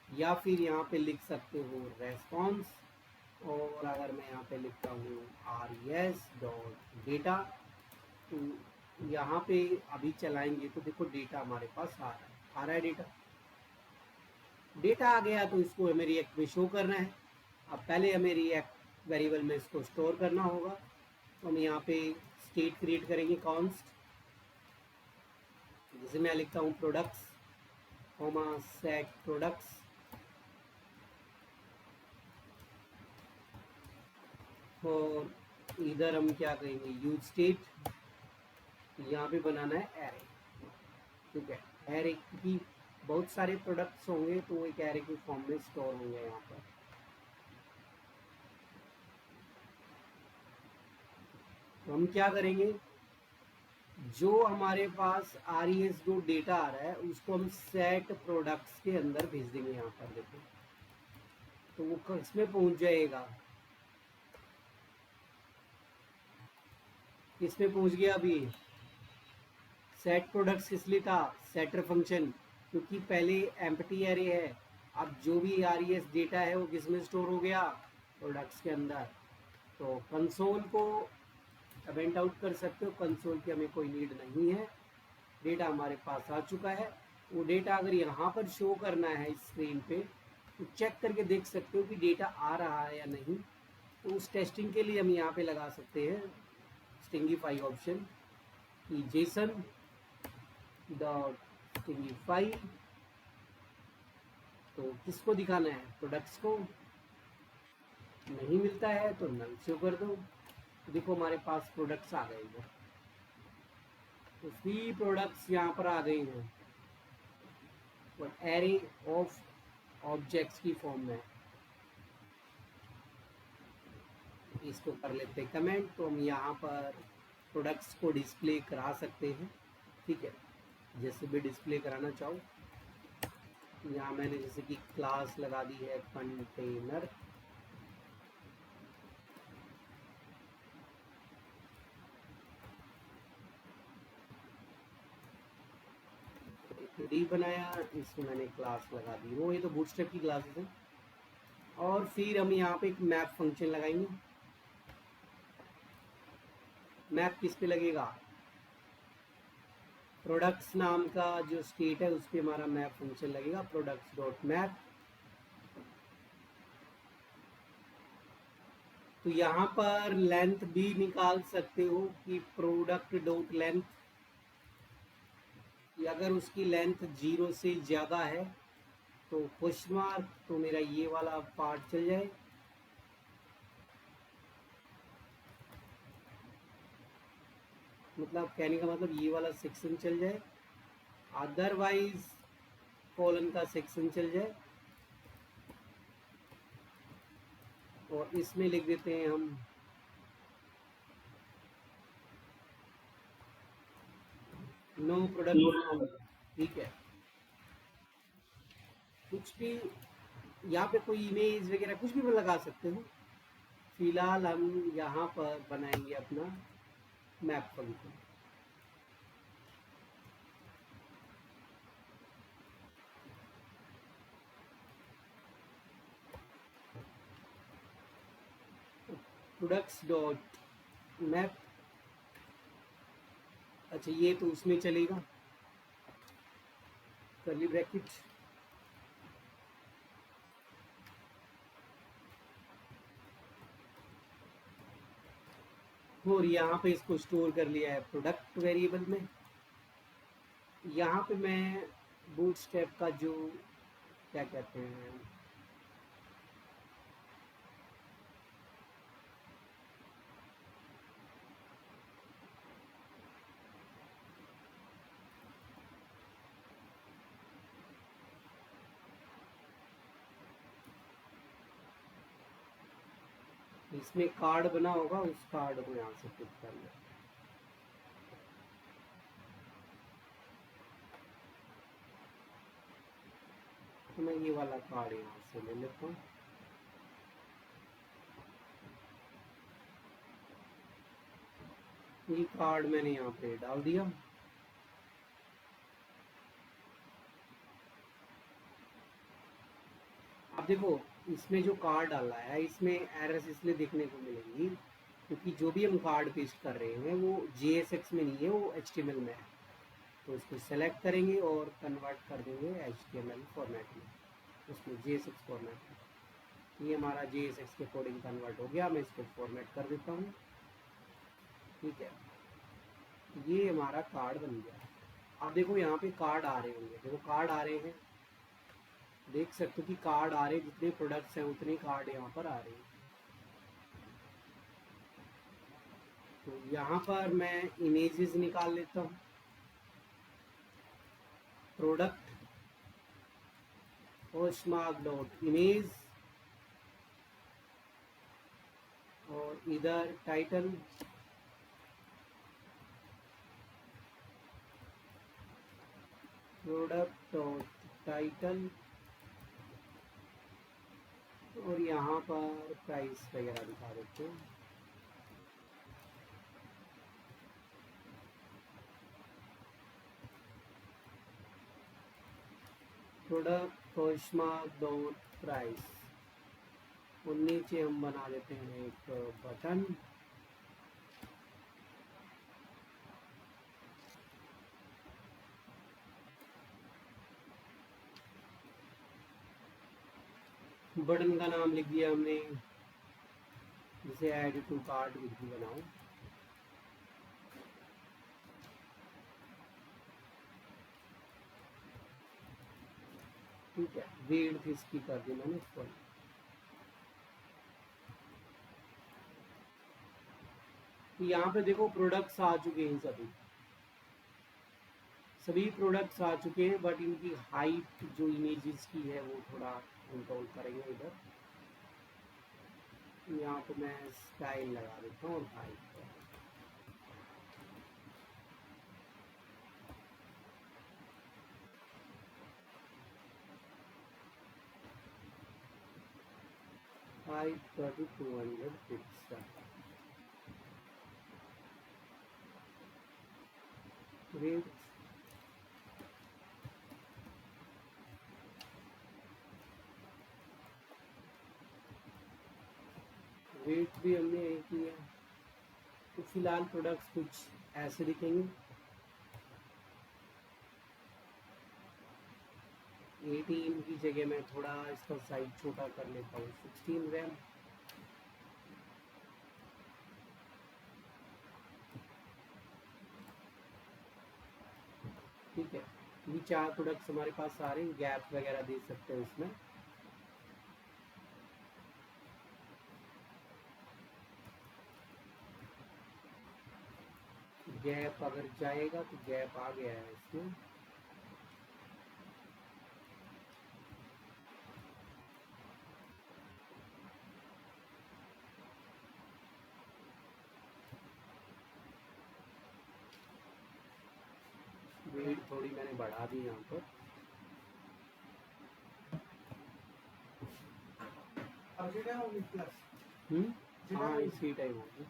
[SPEAKER 1] या फिर यहाँ पे लिख सकते हो रेस्पॉन्स, और अगर मैं यहाँ पे लिखता हूँ res.data, तो यहाँ पे अभी चलाएंगे तो देखो डेटा हमारे पास आ रहा है डेटा। डेटा आ गया तो इसको हमें रिएक्ट में शो करना है। अब पहले हमें रिएक्ट वेरिएबल में इसको स्टोर करना होगा, तो हम यहाँ पे स्टेट क्रिएट करेंगे कॉन्स्ट, जैसे मैं लिखता हूँ प्रोडक्ट्स, कॉमा सेट प्रोडक्ट्स, और इधर हम क्या करेंगे यूज स्टेट, यहाँ पे बनाना है एरे। ठीक है, एरे की बहुत सारे प्रोडक्ट्स होंगे तो वो एक एरे के फॉर्म में स्टोर होंगे यहाँ पर। तो हम क्या करेंगे, जो हमारे पास आर ई एस जो डेटा आ रहा है उसको हम सेट प्रोडक्ट्स के अंदर भेज देंगे। यहाँ पर देखो, तो वो किसमें पहुंच जाएगा, किसमें पहुंच गया अभी, सेट प्रोडक्ट्स किस लिए था, सेटर फंक्शन, क्योंकि पहले एम्प्टी एरे है। अब जो भी आर ई एस डेटा है वो किस में स्टोर हो गया, प्रोडक्ट्स के अंदर। तो कंसोल को कमेंट आउट कर सकते हो, कंसोल की हमें कोई नीड नहीं है, डेटा हमारे पास आ चुका है। वो डेटा अगर यहाँ पर शो करना है स्क्रीन पे, तो चेक करके देख सकते हो कि डेटा आ रहा है या नहीं। तो उस टेस्टिंग के लिए हम यहाँ पे लगा सकते हैं स्टिंगीफाई ऑप्शन, कि जेसन डॉट स्टिंगीफाई, तो किसको दिखाना है, प्रोडक्ट्स को। नहीं मिलता है तो नल शो कर दो। तो देखो हमारे पास प्रोडक्ट्स आ गए हैं, तो फ्री प्रोडक्ट्स यहाँ पर आ गए हैं, और एरे ऑफ ऑब्जेक्ट्स की फॉर्म में। इसको कर लेते हैं कमेंट, तो हम यहाँ पर प्रोडक्ट्स को डिस्प्ले करा सकते हैं। ठीक है, जैसे भी डिस्प्ले कराना चाहो, यहाँ मैंने जैसे कि क्लास लगा दी है कंटेनर, डी बनाया, इसमें मैंने क्लास लगा दी, वो ये तो बूटस्ट्रैप की क्लासेस है। और फिर हम यहाँ पे एक मैप फंक्शन लगाएंगे। मैप किस पे लगेगा, प्रोडक्ट्स नाम का जो स्टेट है उस पर हमारा मैप फंक्शन लगेगा, प्रोडक्ट्स डॉट मैप। तो यहाँ पर लेंथ भी निकाल सकते हो कि प्रोडक्ट डॉट लेंथ, अगर उसकी लेंथ 0 से ज़्यादा है तो क्वेश्चन मार्क तो मेरा ये वाला पार्ट चल जाए, मतलब कहने का मतलब ये वाला सेक्शन चल जाए, अदरवाइज कॉलन का सेक्शन चल जाए। और इसमें लिख देते हैं हम नो प्रोडक्ट, ठीक है। कुछ भी यहाँ पे कोई इमेज वगैरह कुछ भी लगा सकते हो। फिलहाल हम यहाँ पर बनाएंगे अपना map function. Products dot map, अच्छा ये तो उसमें चलेगा, कर्ली ब्रैकेट, और यहाँ पे इसको स्टोर कर लिया है प्रोडक्ट वेरिएबल में। यहाँ पे मैं बूटस्ट्रैप का जो क्या कहते हैं, इसमें कार्ड बना होगा, उस कार्ड को यहाँ से पिक कर लिया। तो मैं ये वाला कार्ड यहाँ से ले लेता हूँ। ये कार्ड मैंने यहाँ पे डाल दिया। अब देखो इसमें जो कार्ड डाला है इसमें एरर्स इसलिए देखने को मिलेंगी क्योंकि जो भी हम कार्ड पेस्ट कर रहे हैं वो JSX में नहीं है, वो HTML में है। तो इसको सेलेक्ट करेंगे और कन्वर्ट कर देंगे HTML फॉर्मेट में, उसमें JSX फॉर्मेट में। ये हमारा JSX के कोडिंग कन्वर्ट हो गया। मैं इसको फॉर्मेट कर देता हूँ, ठीक है। ये हमारा कार्ड बन गया। अब देखो यहाँ पे कार्ड आ रहे होंगे, देखो कार्ड आ रहे हैं, देख सकते हो कि कार्ड आ रहे हैं, जितने प्रोडक्ट्स हैं उतने कार्ड यहाँ पर आ रहे हैं। तो यहाँ पर मैं इमेजेस निकाल लेता हूँ, प्रोडक्ट पोस्टमार्क डॉट इमेज, और इधर टाइटल प्रोडक्ट डॉट टाइटल, और यहाँ पर प्राइस वगैरह दिखा देते हैं। प्रोडक्ट पोस्टमार्क डॉट प्राइस, और नीचे हम बना देते हैं एक बटन। बटन का नाम लिख दिया हमने, जिसे ऐड टू कार्ट कुछ भी बनाओ। ठीक है, विड्थ इसकी कर दी मैंने फुल। यहाँ पे देखो प्रोडक्ट्स आ चुके हैं, सभी प्रोडक्ट्स आ चुके हैं, बट इनकी हाइट जो इमेजेस की है वो थोड़ा कंट्रोल करेंगे इधर। यहाँ पे मैं स्टाइल लगा देता हूँ और हाइट पर। हाइट कर दी 200 पिक्सल। विड्थ वेट भी हमने यही किया। तो फिलहाल प्रोडक्ट्स कुछ ऐसे दिखेंगे। 18 की जगह मैं थोड़ा इसका साइज छोटा कर लेता हूँ, 16 रैम। ठीक है, 4 प्रोडक्ट्स हमारे पास आ रहे हैं, गैप वगैरह दे सकते हैं उसमें। गैप अगर जाएगा तो गैप आ गया है इसमें। वेट थोड़ी मैंने बढ़ा दी यहाँ पर। हाँ इसी टाइम होगी।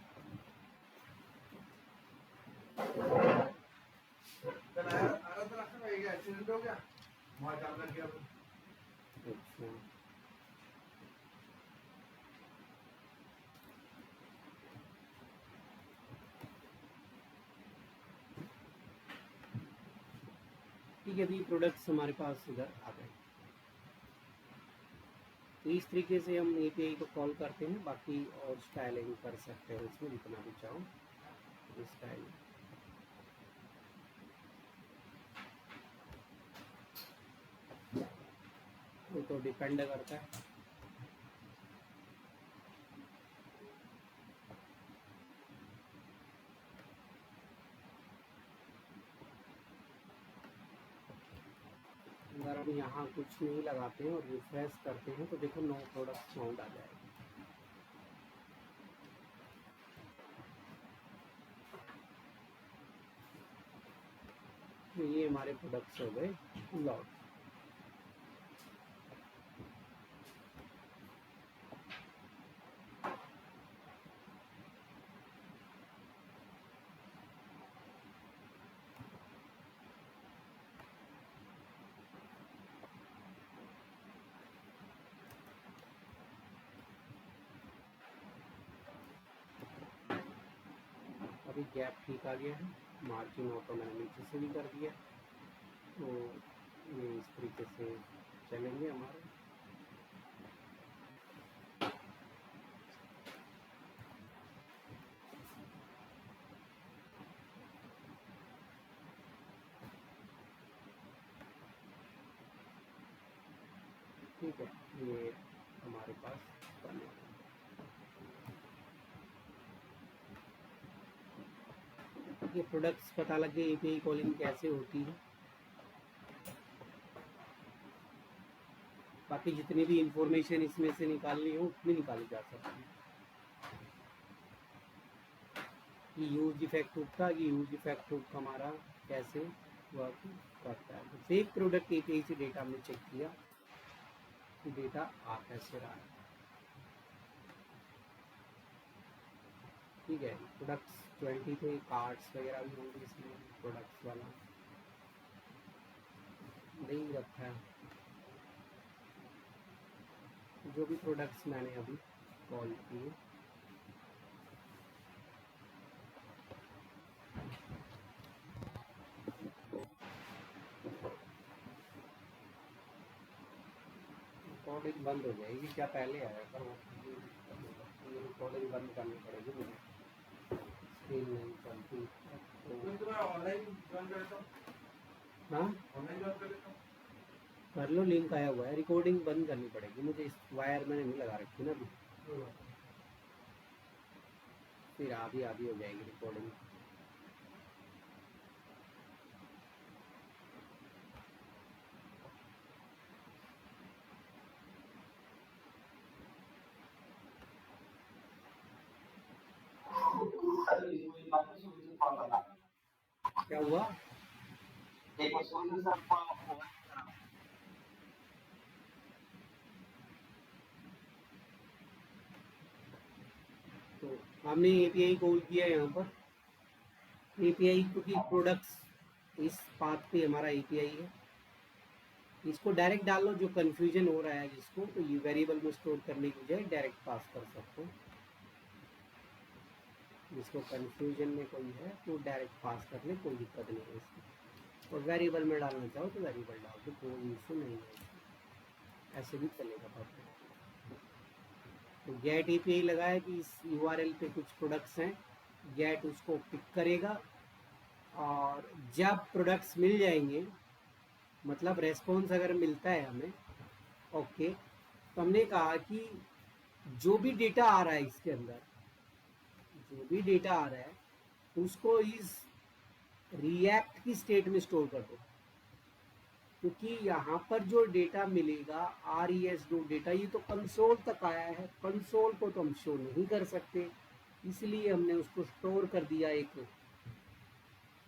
[SPEAKER 1] अच्छा ठीक है, अभी प्रोडक्ट्स हमारे पास इधर आ गए। तो इस तरीके से हम API को कॉल करते हैं। बाकी और स्टाइलिंग कर सकते हैं इसमें जितना भी चाहो स्टाइल। वो तो डिपेंड करता है। अगर हम यहाँ कुछ नहीं लगाते हैं और रिफ्रेश करते हैं तो देखो 9 प्रोडक्ट काउंट आ जाएगा। तो ये हमारे प्रोडक्ट्स हो गए लॉट। अभी गैप ठीक आ गया है। मार्जिन ऑटो मैंने नीचे से भी कर दिया। तो ये इस तरीके से चलेंगे हमारे। ठीक है, ये हमारे पास बने। ये प्रोडक्ट्स पता लग गए API कॉलिंग कैसे होती है। बाकी जितनी भी इंफॉर्मेशन इसमें से निकालनी हो उतनी निकाली जा सकती है। ये यूज इफेक्ट हुक था। ये यूज इफेक्ट हुक हमारा कैसे वर्क करता है। तो फेक प्रोडक्ट API से डेटा हमने चेक किया कि डेटा आ कैसे रहा है। ठीक है, प्रोडक्ट्स 20 थे। कार्ड्स वगैरह भी होंगे इसमें। प्रोडक्ट्स वाला नहीं रखा है। जो भी प्रोडक्ट्स मैंने अभी कॉल किए रिकॉर्डिंग बंद हो जाएगी क्या? पहले आया पर ये रिकॉर्डिंग बंद करनी पड़ेगी मुझे। स्क्रीन नहीं चलती तो हाँ कर लो। लिंक आया हुआ है। रिकॉर्डिंग बंद करनी पड़ेगी मुझे। इस वायर मैंने नहीं लगा रखी ना अभी। फिर आधी आधी हो जाएगी रिकॉर्डिंग। क्या हुआ? तो हमने API कॉल किया यहाँ पर। API क्योंकि प्रोडक्ट्स इस पाथ पे हमारा API है। इसको डायरेक्ट डाल लो। जो कंफ्यूजन हो रहा है जिसको, तो ये वेरिएबल में स्टोर करने की बजाय डायरेक्ट पास कर सकते हो। जिसको कंफ्यूजन में कोई है तो डायरेक्ट पास कर ले, कोई दिक्कत नहीं है इसमें। और वेरिएबल में डालना चाहो तो वेरिएबल डाल दो, कोई इशू नहीं है। ऐसे भी चलेगा परफेक्ट। तो गेट API लगाया कि इस URL पे कुछ प्रोडक्ट्स हैं। गेट उसको पिक करेगा और जब प्रोडक्ट्स मिल जाएंगे मतलब रेस्पॉन्स अगर मिलता है हमें, ओके, तो हमने कहा कि जो भी डेटा आ रहा है इसके अंदर, जो भी डेटा आ रहा है उसको इस रिएक्ट की स्टेट में स्टोर कर दो, क्योंकि यहाँ पर जो डेटा मिलेगा R E S dot data, ये तो कंसोल तक आया है, कंसोल को तो हम शो नहीं कर सकते, इसलिए हमने उसको स्टोर कर दिया एक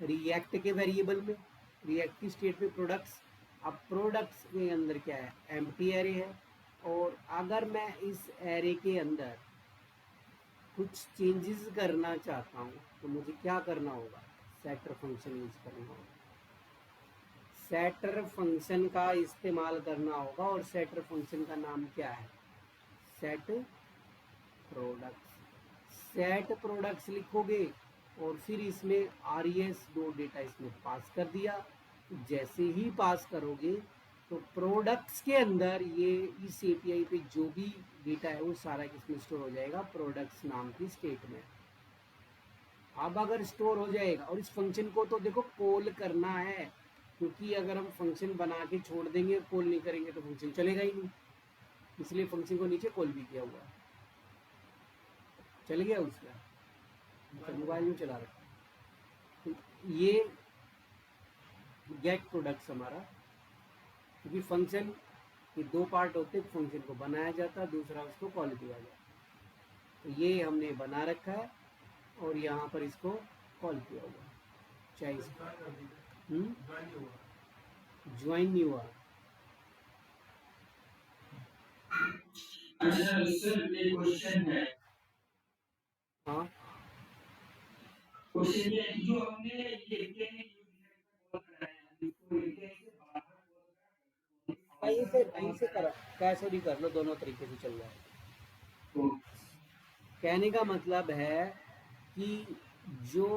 [SPEAKER 1] रिएक्ट के वेरिएबल में, रिएक्ट की स्टेट में प्रोडक्ट्स। अब प्रोडक्ट्स के अंदर क्या है, एम्प्टी एरे है, और अगर मैं इस एरे के अंदर कुछ चेंजेस करना चाहता हूँ तो मुझे क्या करना होगा, सेटर फंक्शन यूज करना होगा, सेटर फंक्शन का इस्तेमाल करना होगा, और सेटर फंक्शन का नाम क्या है, सेट प्रोडक्ट्स। सेट प्रोडक्ट्स लिखोगे और फिर इसमें R E S dot data इसमें पास कर दिया, जैसे ही पास करोगे तो प्रोडक्ट्स के अंदर ये इस एपीआई पे जो भी डेटा है वो सारा इसमें स्टोर हो जाएगा प्रोडक्ट्स नाम की स्टेट में। अब अगर स्टोर हो जाएगा, और इस फंक्शन को तो देखो कॉल करना है, क्योंकि अगर हम फंक्शन बना के छोड़ देंगे, कॉल नहीं करेंगे तो फंक्शन चलेगा ही नहीं, इसलिए फंक्शन को नीचे कॉल भी किया हुआ है, चल गया उसका, मोबाइल में चला रखा है। तो ये गेट प्रोडक्ट्स हमारा, क्योंकि फंक्शन के दो पार्ट होते हैं, फंक्शन को बनाया जाता है, दूसरा उसको कॉल किया जाता है। तो ये हमने बना रखा है और यहाँ पर इसको कॉल किया हुआ है, चाहे इसको ज्वाइन नहीं हुआ।
[SPEAKER 2] अच्छा सर, ये क्वेश्चन है।
[SPEAKER 1] हाँ,
[SPEAKER 2] क्वेश्चन ये है कि जो हमने ये API कॉल कराया है, इसको API से बाहर
[SPEAKER 1] कहीं से करा, कैसे भी कर लो, दोनों तरीके से चल रहा है।
[SPEAKER 2] तो
[SPEAKER 1] कहने का मतलब है कि जो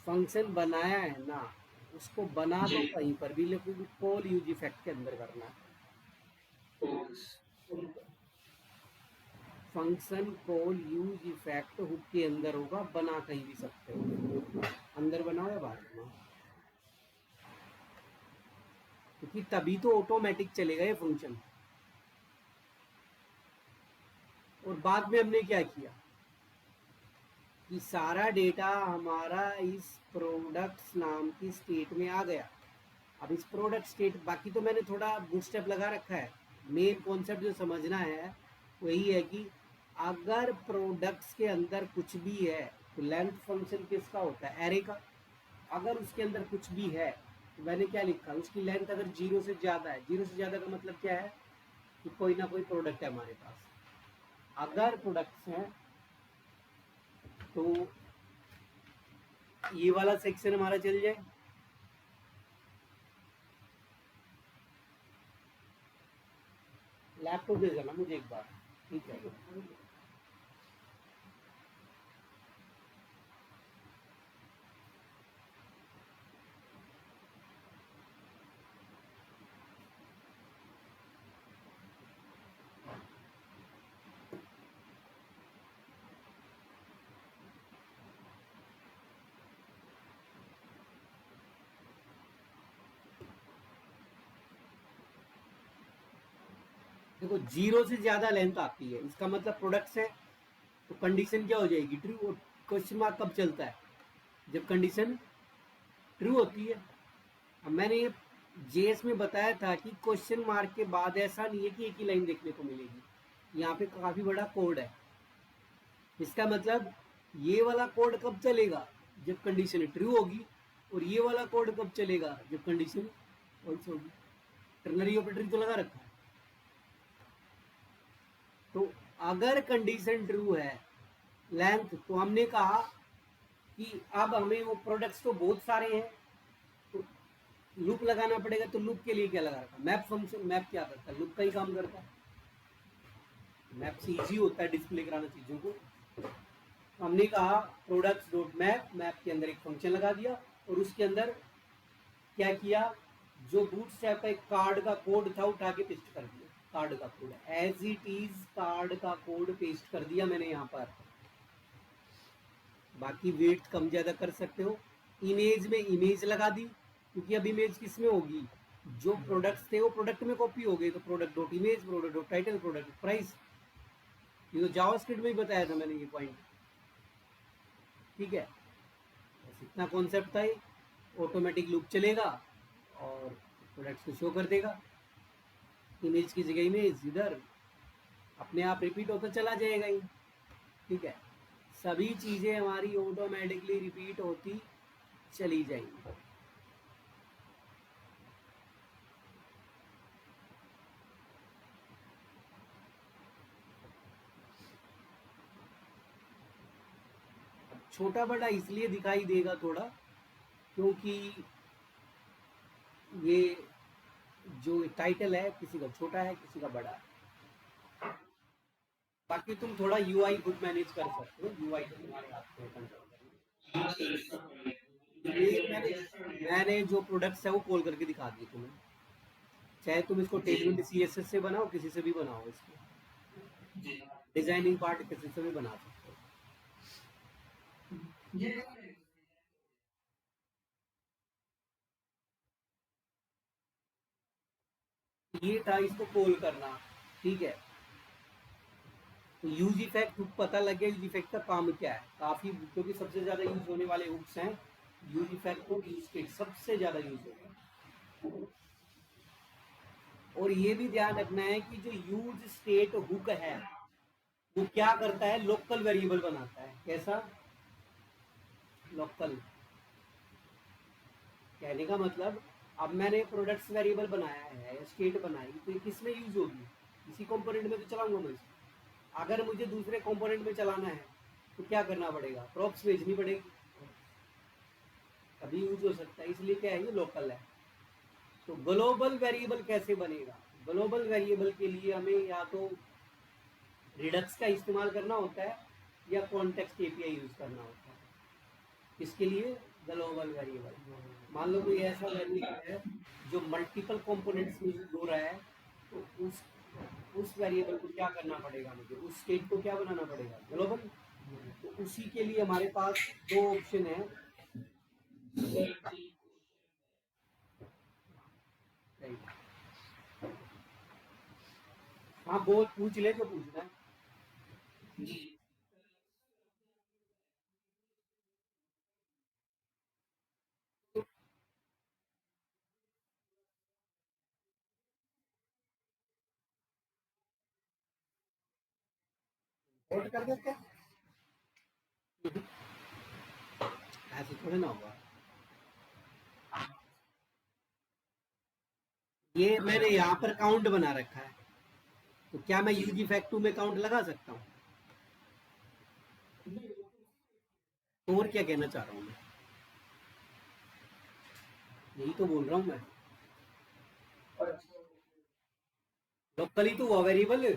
[SPEAKER 1] फंक्शन बनाया है ना, उसको बना
[SPEAKER 2] जी
[SPEAKER 1] तो कहीं पर भी, लेकिन कॉल यूज इफेक्ट के अंदर करना है।
[SPEAKER 2] तो
[SPEAKER 1] function call use effect hook के अंदर होगा, बना कहीं भी सकते हो, अंदर बनाओ या बाहर बनाओ, क्योंकि तभी तो ऑटोमेटिक चलेगा ये फंक्शन। और बाद में हमने क्या किया कि सारा डेटा हमारा इस प्रोडक्ट्स नाम की स्टेट में आ गया। अब इस प्रोडक्ट स्टेट, बाकी तो मैंने थोड़ा बूटस्ट्रैप लगा रखा है, मेन कॉन्सेप्ट जो समझना है वही है कि अगर प्रोडक्ट्स के अंदर कुछ भी है तो लेंथ फंक्शन किसका होता है, एरे का। अगर उसके अंदर कुछ भी है तो मैंने क्या लिखा, उसकी लेंथ अगर 0 से ज़्यादा है, 0 से ज़्यादा का मतलब क्या है कि कोई ना कोई प्रोडक्ट है हमारे पास। अगर प्रोडक्ट्स हैं तो ये वाला सेक्शन हमारा चल जाए, लैपटॉप दे देना मुझे एक बार, ठीक है। देखो 0 से ज्यादा लेंथ आती है, इसका मतलब प्रोडक्ट्स है, तो कंडीशन क्या हो जाएगी, ट्रू। और क्वेश्चन मार्क कब चलता है, जब कंडीशन ट्रू होती है। अब मैंने ये जेएस में बताया था कि क्वेश्चन मार्क के बाद ऐसा नहीं है कि एक ही लाइन देखने को मिलेगी, यहाँ पे काफी बड़ा कोड है। इसका मतलब ये वाला कोड कब चलेगा, जब कंडीशन ट्रू होगी, और ये वाला कोड कब चलेगा, जब कंडीशन फॉल्स होगी। टर्नरी ऑपरेटर तो लगा रखा है। तो अगर कंडीशन ट्रू है लेंथ, तो हमने कहा कि अब हमें वो प्रोडक्ट्स तो बहुत सारे हैं, तो लूप लगाना पड़ेगा। तो लूप के लिए क्या लगा रखा, मैप फंक्शन। मैप क्या करता है, लूप का ही काम करता है। मैप से इजी होता है डिस्प्ले कराना चीजों को। हमने कहा प्रोडक्ट्स डॉट मैप, मैप के अंदर एक फंक्शन लगा दिया, और उसके अंदर क्या किया, जो बूटस्ट्रैप का एक कार्ड का कोड था उठा के पेस्ट कर दिया, कार्ड का code as it is, card का कोड पेस्ट कर दिया मैंने यहाँ पर। बाकी वेट कम ज्यादा कर सकते हो। इमेज में इमेज लगा दी, क्योंकि अब इमेज किस में होगी, जो प्रोडक्ट्स थे वो प्रोडक्ट में कॉपी हो गए, तो product dot image, product dot title, product price. ये तो जावास्क्रिप्ट में ही बताया था मैंने ये पॉइंट, ठीक है। बस इतना कॉन्सेप्ट था, ऑटोमेटिक लूप चलेगा और प्रोडक्ट्स को शो कर देगा, इमेज की जगह इमेज इधर अपने आप रिपीट होता चला जाएगा ही, ठीक है। सभी चीज़ें हमारी ऑटोमेटिकली रिपीट होती चली जाएंगी। छोटा बड़ा इसलिए दिखाई देगा थोड़ा, क्योंकि ये जो टाइटल है किसी का छोटा है किसी का बड़ा है। बाकी तुम थोड़ा यूआई खुद मैनेज कर सकते हो, यूआई तो तुम्हारे हाथ में कंट्रोल करना। ये मैंने जो प्रोडक्ट्स है वो कॉल करके दिखा दिए तुम्हें, चाहे तुम इसको टेबल सीएसएस से बनाओ, किसी से भी बनाओ, इसको डिजाइनिंग पार्ट किसी से भी बना सकते हो। ये था इसको कॉल करना, ठीक है। तो यूज इफेक्ट हुक पता लग गया, यूज इफेक्ट का काम क्या है, काफी, क्योंकि सबसे ज्यादा यूज होने वाले हुक्स हैं यूज इफेक्ट को, यूज स्टेट सबसे ज्यादा यूज होगा। और ये भी ध्यान रखना है कि जो यूज स्टेट हुक है वो क्या करता है, लोकल वेरिएबल बनाता है। कैसा लोकल, कहने का मतलब अब मैंने प्रोडक्ट्स वेरिएबल बनाया है, स्टेट बनाई, तो ये किस में यूज होगी, इसी कंपोनेंट में तो चलाऊंगा मैं इसको। अगर मुझे दूसरे कंपोनेंट में चलाना है तो क्या करना पड़ेगा, प्रॉप्स भेजनी पड़ेगी, तभी यूज हो सकता है, इसलिए क्या है ये लोकल है। तो ग्लोबल वेरिएबल कैसे बनेगा, ग्लोबल वेरिएबल के लिए हमें या तो रिडक्स का इस्तेमाल करना होता है या कॉन्टेक्स्ट एपीआई यूज करना होता है। इसके लिए ग्लोबल वेरिएबल, मान लो कोई ऐसा वेरिएबल है जो मल्टीपल कंपोनेंट्स में यूज हो रहा है, तो उस वेरिएबल को क्या करना पड़ेगा, मुझे उस स्टेट को क्या बनाना पड़ेगा, ग्लोबल। तो उसी के लिए हमारे पास दो ऑप्शन है। हाँ बोल, पूछ ले जो पूछना है। नोट कर देते हैं, ऐसे थोड़ी ना होगा। ये मैंने यहाँ पर काउंट बना रखा है, तो क्या मैं यूजी फैक्टू में काउंट लगा सकता हूँ? तो और क्या कहना चाह रहा हूँ मैं, यही तो बोल रहा हूँ मैं। लोकली तो हुआ वेरिएबल,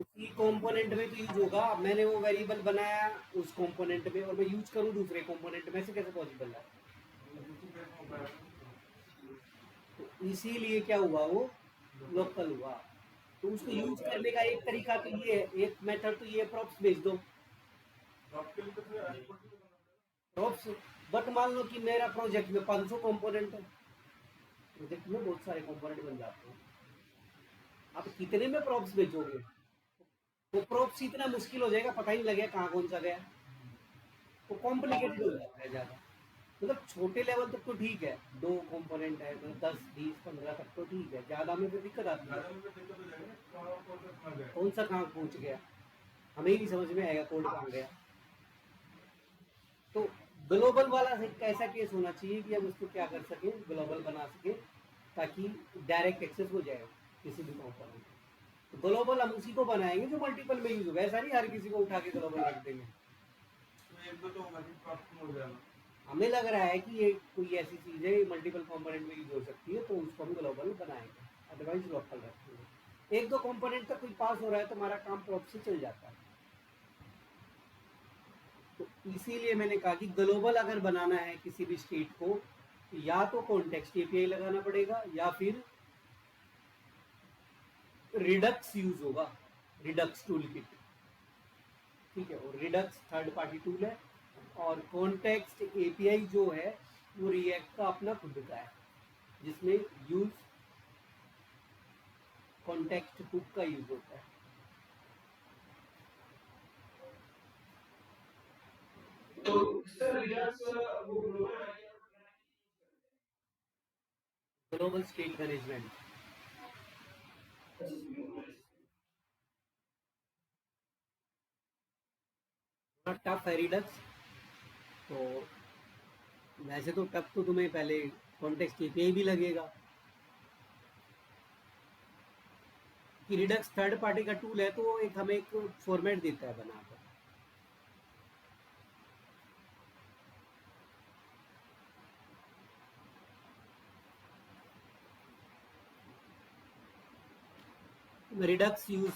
[SPEAKER 1] उसी कंपोनेंट में तो यूज होगा। मैंने वो वेरिएबल बनाया उस कंपोनेंट में और मैं यूज करूँ दूसरे कंपोनेंट में, से कैसे पॉसिबल है? तो इसीलिए क्या हुआ, वो लोकल हुआ। तो उसको यूज करने का एक तरीका तो ये है, एक मेथड तो ये प्रॉप्स भेज दो, प्रॉप्स। बट मान लो कि मेरा प्रोजेक्ट में 500 कंपोनेंट है, प्रोजेक्ट में बहुत सारे कंपोनेंट बन जाते हैं, आप कितने में प्रॉप्स भेजोगे? वो प्रॉप्स इतना मुश्किल हो जाएगा, पता ही नहीं लगेगा कहाँ कौन सा गया, तो कॉम्प्लिकेटेड हो जाता है ज़्यादा। मतलब छोटे लेवल तक तो ठीक है, दो कंपोनेंट है तो 10 20 15 तक तो ठीक है, ज़्यादा में फिर दिक्कत आती है, कौन सा कहाँ पहुँच गया, हमें ही नहीं समझ में आएगा कोड कहाँ गया। तो ग्लोबल वाला कैसा केस होना चाहिए कि हम उसको क्या कर सके, ग्लोबल बना सके, ताकि डायरेक्ट एक्सेस हो जाए किसी भी कंपोनेंट। तो ग्लोबल हम उसी को बनाएंगे जो मल्टीपल में यूज होगा, ऐसा नहीं हर किसी को उठा के ग्लोबल रख देंगे। हमें लग रहा है कि ये कोई ऐसी चीज है मल्टीपल कंपोनेंट में यूज हो सकती है, तो उसको हम ग्लोबल बनाएंगे, अदरवाइज लोकल रखेंगे। एक दो कंपोनेंट तक कोई पास हो रहा है तो हमारा काम प्रॉप से चल जाता है। तो इसीलिए मैंने कहा कि ग्लोबल अगर बनाना है किसी भी स्टेट को, या तो कॉन्टेक्स्ट एपीआई लगाना पड़ेगा या फिर रिडक्स यूज होगा, रिडक्स टूल किट, ठीक है। और रिडक्स थर्ड पार्टी टूल है, और कॉन्टेक्स्ट एपीआई जो है वो रिएक्ट का अपना खुद का है, जिसमें यूज कॉन्टेक्स्ट हुक का यूज होता है।
[SPEAKER 2] तो सर रिडक्स वो
[SPEAKER 1] ग्लोबल स्टेट मैनेजमेंट थोड़ा टफ है रिडक्स। तो वैसे तो टफ तो तुम्हें पहले कॉन्टेक्स्ट एपीआई भी लगेगा, कि रिडक्स थर्ड पार्टी का टूल है, तो वो एक हमें एक फॉर्मेट देता है बनाकर। रिडक्स यूज,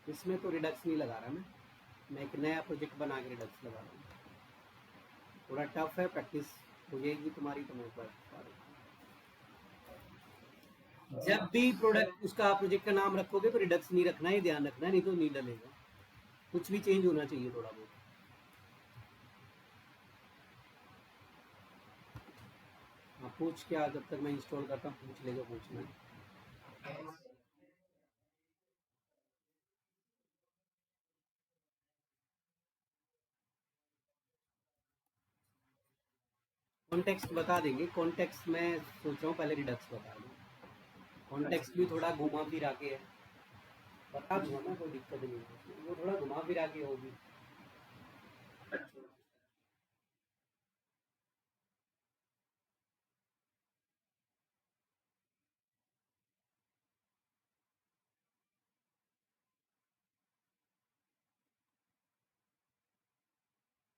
[SPEAKER 1] इसमें तो रिडक्स नहीं लगा रहा मैं एक नया प्रोजेक्ट बना के रिडक्स लगा रहा हूँ। थोड़ा टफ है, प्रैक्टिस हो जाएगी तुम्हारी तो मैं बता रहा हूँ। जब भी प्रोडक्ट उसका प्रोजेक्ट का नाम रखोगे तो रिडक्स नहीं रखना है, ध्यान रखना है, नहीं तो नहीं डलेगा। कुछ भी चेंज होना चाहिए थोड़ा बहुत। हाँ पूछ क्या, जब तक मैं इंस्टॉल करता हूँ पूछ ले जो पूछना है। कॉन्टेक्स्ट बता देंगे, कॉन्टेक्स्ट मैं सोच रहा हूँ पहले रिडक्स बता दूँ। कॉन्टेक्स्ट भी थोड़ा घुमा फिरा के है, बता दूंगा मैं, कोई दिक्कत नहीं है, वो थोड़ा घुमा फिरा के होगी।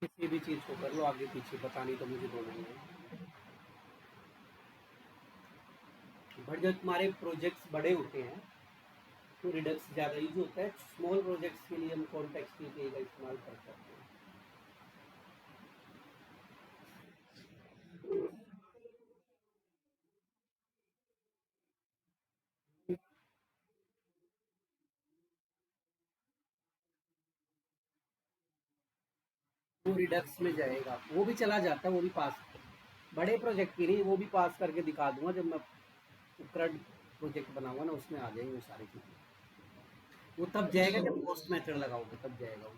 [SPEAKER 1] किसी भी चीज़ को कर लो आगे पीछे, बतानी तो मुझे दोनों ही है। बट जब तुम्हारे प्रोजेक्ट्स बड़े होते हैं तो रिडक्स ज़्यादा यूज होता है। स्मॉल प्रोजेक्ट्स के लिए हम कॉन्टेक्स्ट एपीआई का इस्तेमाल कर सकते हैं। वो रिडक्स में जाएगा, वो भी चला जाता है, वो भी पास, बड़े प्रोजेक्ट की नहीं, वो भी पास करके दिखा दूंगा जब मैं उपकरण प्रोजेक्ट बनाऊंगा ना, उसमें आ जाएंगे वो सारी चीज़ें। वो तब जाएगा जब पोस्ट मेथड लगाओगे, तब जाएगा वो।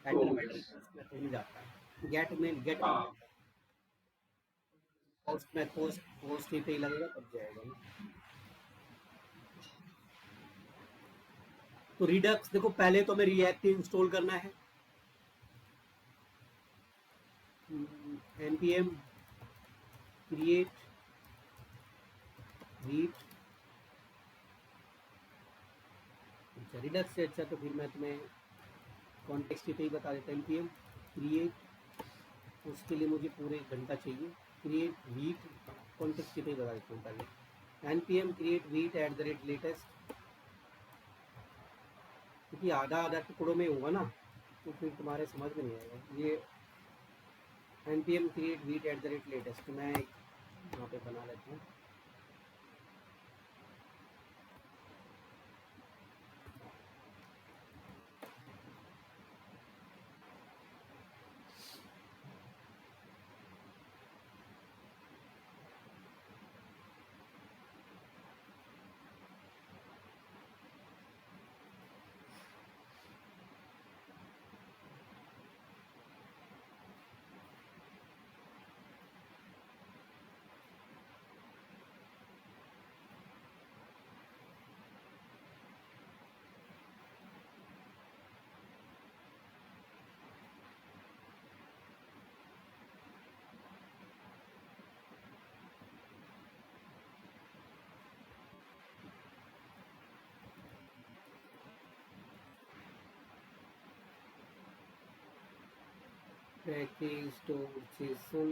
[SPEAKER 1] एंटर मेथड में जाता है, गेट में
[SPEAKER 2] हाँ।
[SPEAKER 1] जाता है, पोस्ट में पोस्ट ही पे ही लगेगा तब जाएगा ना। तो रिडक्स देखो, पहले तो हमें रिएक्ट इंस्टॉल करना है, npm create read। अच्छा रिडक्स से अच्छा तो फिर मैं तुम्हें कॉन्टेक्स्ट पे ही बता देता हूँ। npm create, उसके लिए मुझे पूरे 1 घंटा चाहिए। क्रिएट वीट, कॉन्टेक्स्ट पे ही बता देता हूँ पहले। npm create wheat eight the rate latest, क्योंकि आधा आधा टुकड़ों में होगा ना तो फिर तुम्हारे समझ में नहीं आएगा। ये npm create wheat eight the rate latest मैं एक यहाँ पे बना लेता हूँ। Package dot JSON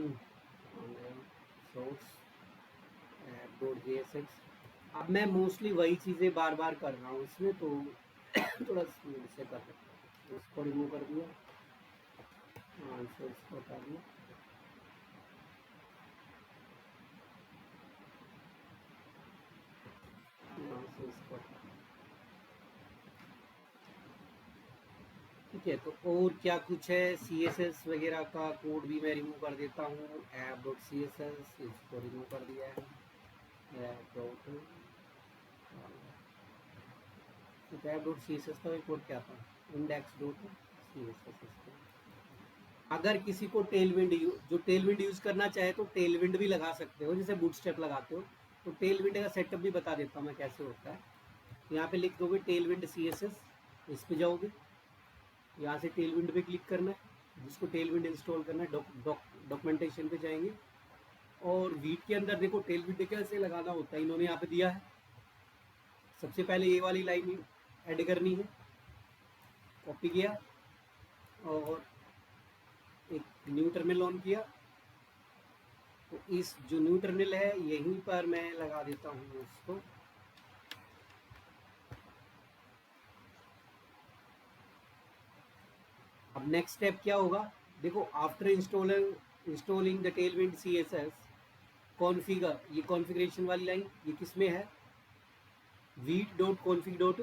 [SPEAKER 1] source app dot JSX. अब मैं मोस्टली वही चीज़ें बार बार कर रहा हूँ इसमें, तो थोड़ा स्पीड से कर सकता हूँ। इसको रिमूव कर दिया, आंसर इसको हटा दिया। आंसर इसको हटा दिया। ठीक है, तो और क्या कुछ है, सी एस एस वगैरह का कोड भी मैं रिमूव कर देता हूँ। App dot C S S इसको रिमूव कर दिया है। App dot app dot C S S का कोड क्या था, index dot C S S. अगर किसी को टेलविंड जो टेलविंड यूज़ करना चाहे तो टेलविंड भी लगा सकते हो, जैसे बूटस्ट्रैप लगाते हो। तो टेलविंड का सेटअप भी बता देता हूँ मैं कैसे होता है। यहाँ पे लिख दोगे टेलविंड सी एस एस, इस पे जाओगे, यहाँ से टेलविंड पे क्लिक करना है, जिसको टेलविंड इंस्टॉल करना है डॉक्यूमेंटेशन पे जाएंगे। और वीट के अंदर देखो टेलविंड कैसे लगाना होता है, इन्होंने यहाँ पे दिया है। सबसे पहले ये वाली लाइन ऐड करनी है, कॉपी किया और एक न्यू टर्मिनल ऑन किया। तो इस जो न्यू टर्मिनल है यहीं पर मैं लगा देता हूँ इसको। अब नेक्स्ट स्टेप क्या होगा, देखो after installing the Tailwind C S S configure, ये कॉन्फ़िगरेशन वाली लाइन ये किस में है, Vite dot config dot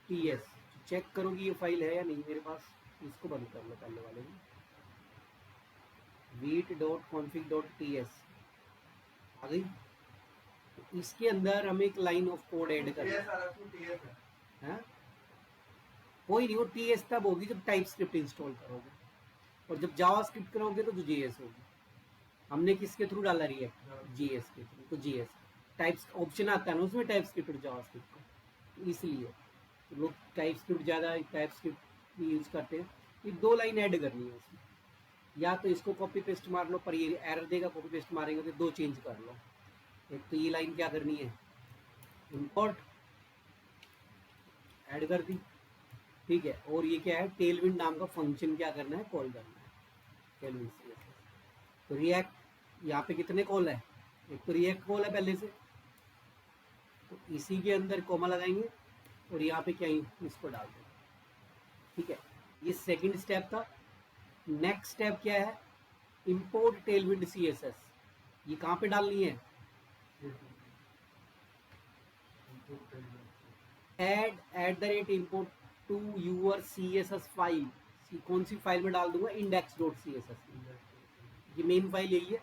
[SPEAKER 1] T S. Check करो कि ये फाइल है या नहीं मेरे पास। इसको बंद कर लो पहले वाले में, Vite dot config dot T S आ गई। तो इसके अंदर हम एक लाइन ऑफ कोड ऐड करना है। कोई नहीं, वो टी एस तब होगी जब टाइप स्क्रिप्ट इंस्टॉल करोगे, और जब जावा स्क्रिप्ट करोगे तो जी एस होगी। हमने किसके थ्रू डाला रिएक्ट, जी एस के थ्रू। तो जी एस टाइप्स ऑप्शन आता है ना उसमें, टाइप स्क्रिप्ट और जावा स्क्रिप्ट का, इसलिए तो लोग टाइप स्क्रिप्ट ज़्यादा टाइप स्क्रिप्ट यूज़ करते हैं। ये दो लाइन ऐड करनी है उसमें, या तो इसको कॉपी पेस्ट मार लो, पर ये एरर देगा, कॉपी पेस्ट मारेंगे तो दो चेंज कर लो। एक तो ये लाइन क्या करनी है, इंपोर्ट ऐड कर दी, ठीक है। और ये क्या है, टेलविंड नाम का फंक्शन क्या करना है, कॉल करना है टेलविंड से। तो रिएक्ट यहाँ पे कितने कॉल है, एक तो रिएक्ट कॉल है पहले से, तो इसी के अंदर कॉमा लगाएंगे और यहाँ पे क्या ही इसको डाल देंगे, ठीक है। ये सेकंड स्टेप था। नेक्स्ट स्टेप क्या है, import Tailwind C S S. ये कहाँ पे डालनी है, add at the rate import to your C S S file. कौन सी फाइल में डाल दूंगा, index dot C S S, ये मेन फाइल यही है,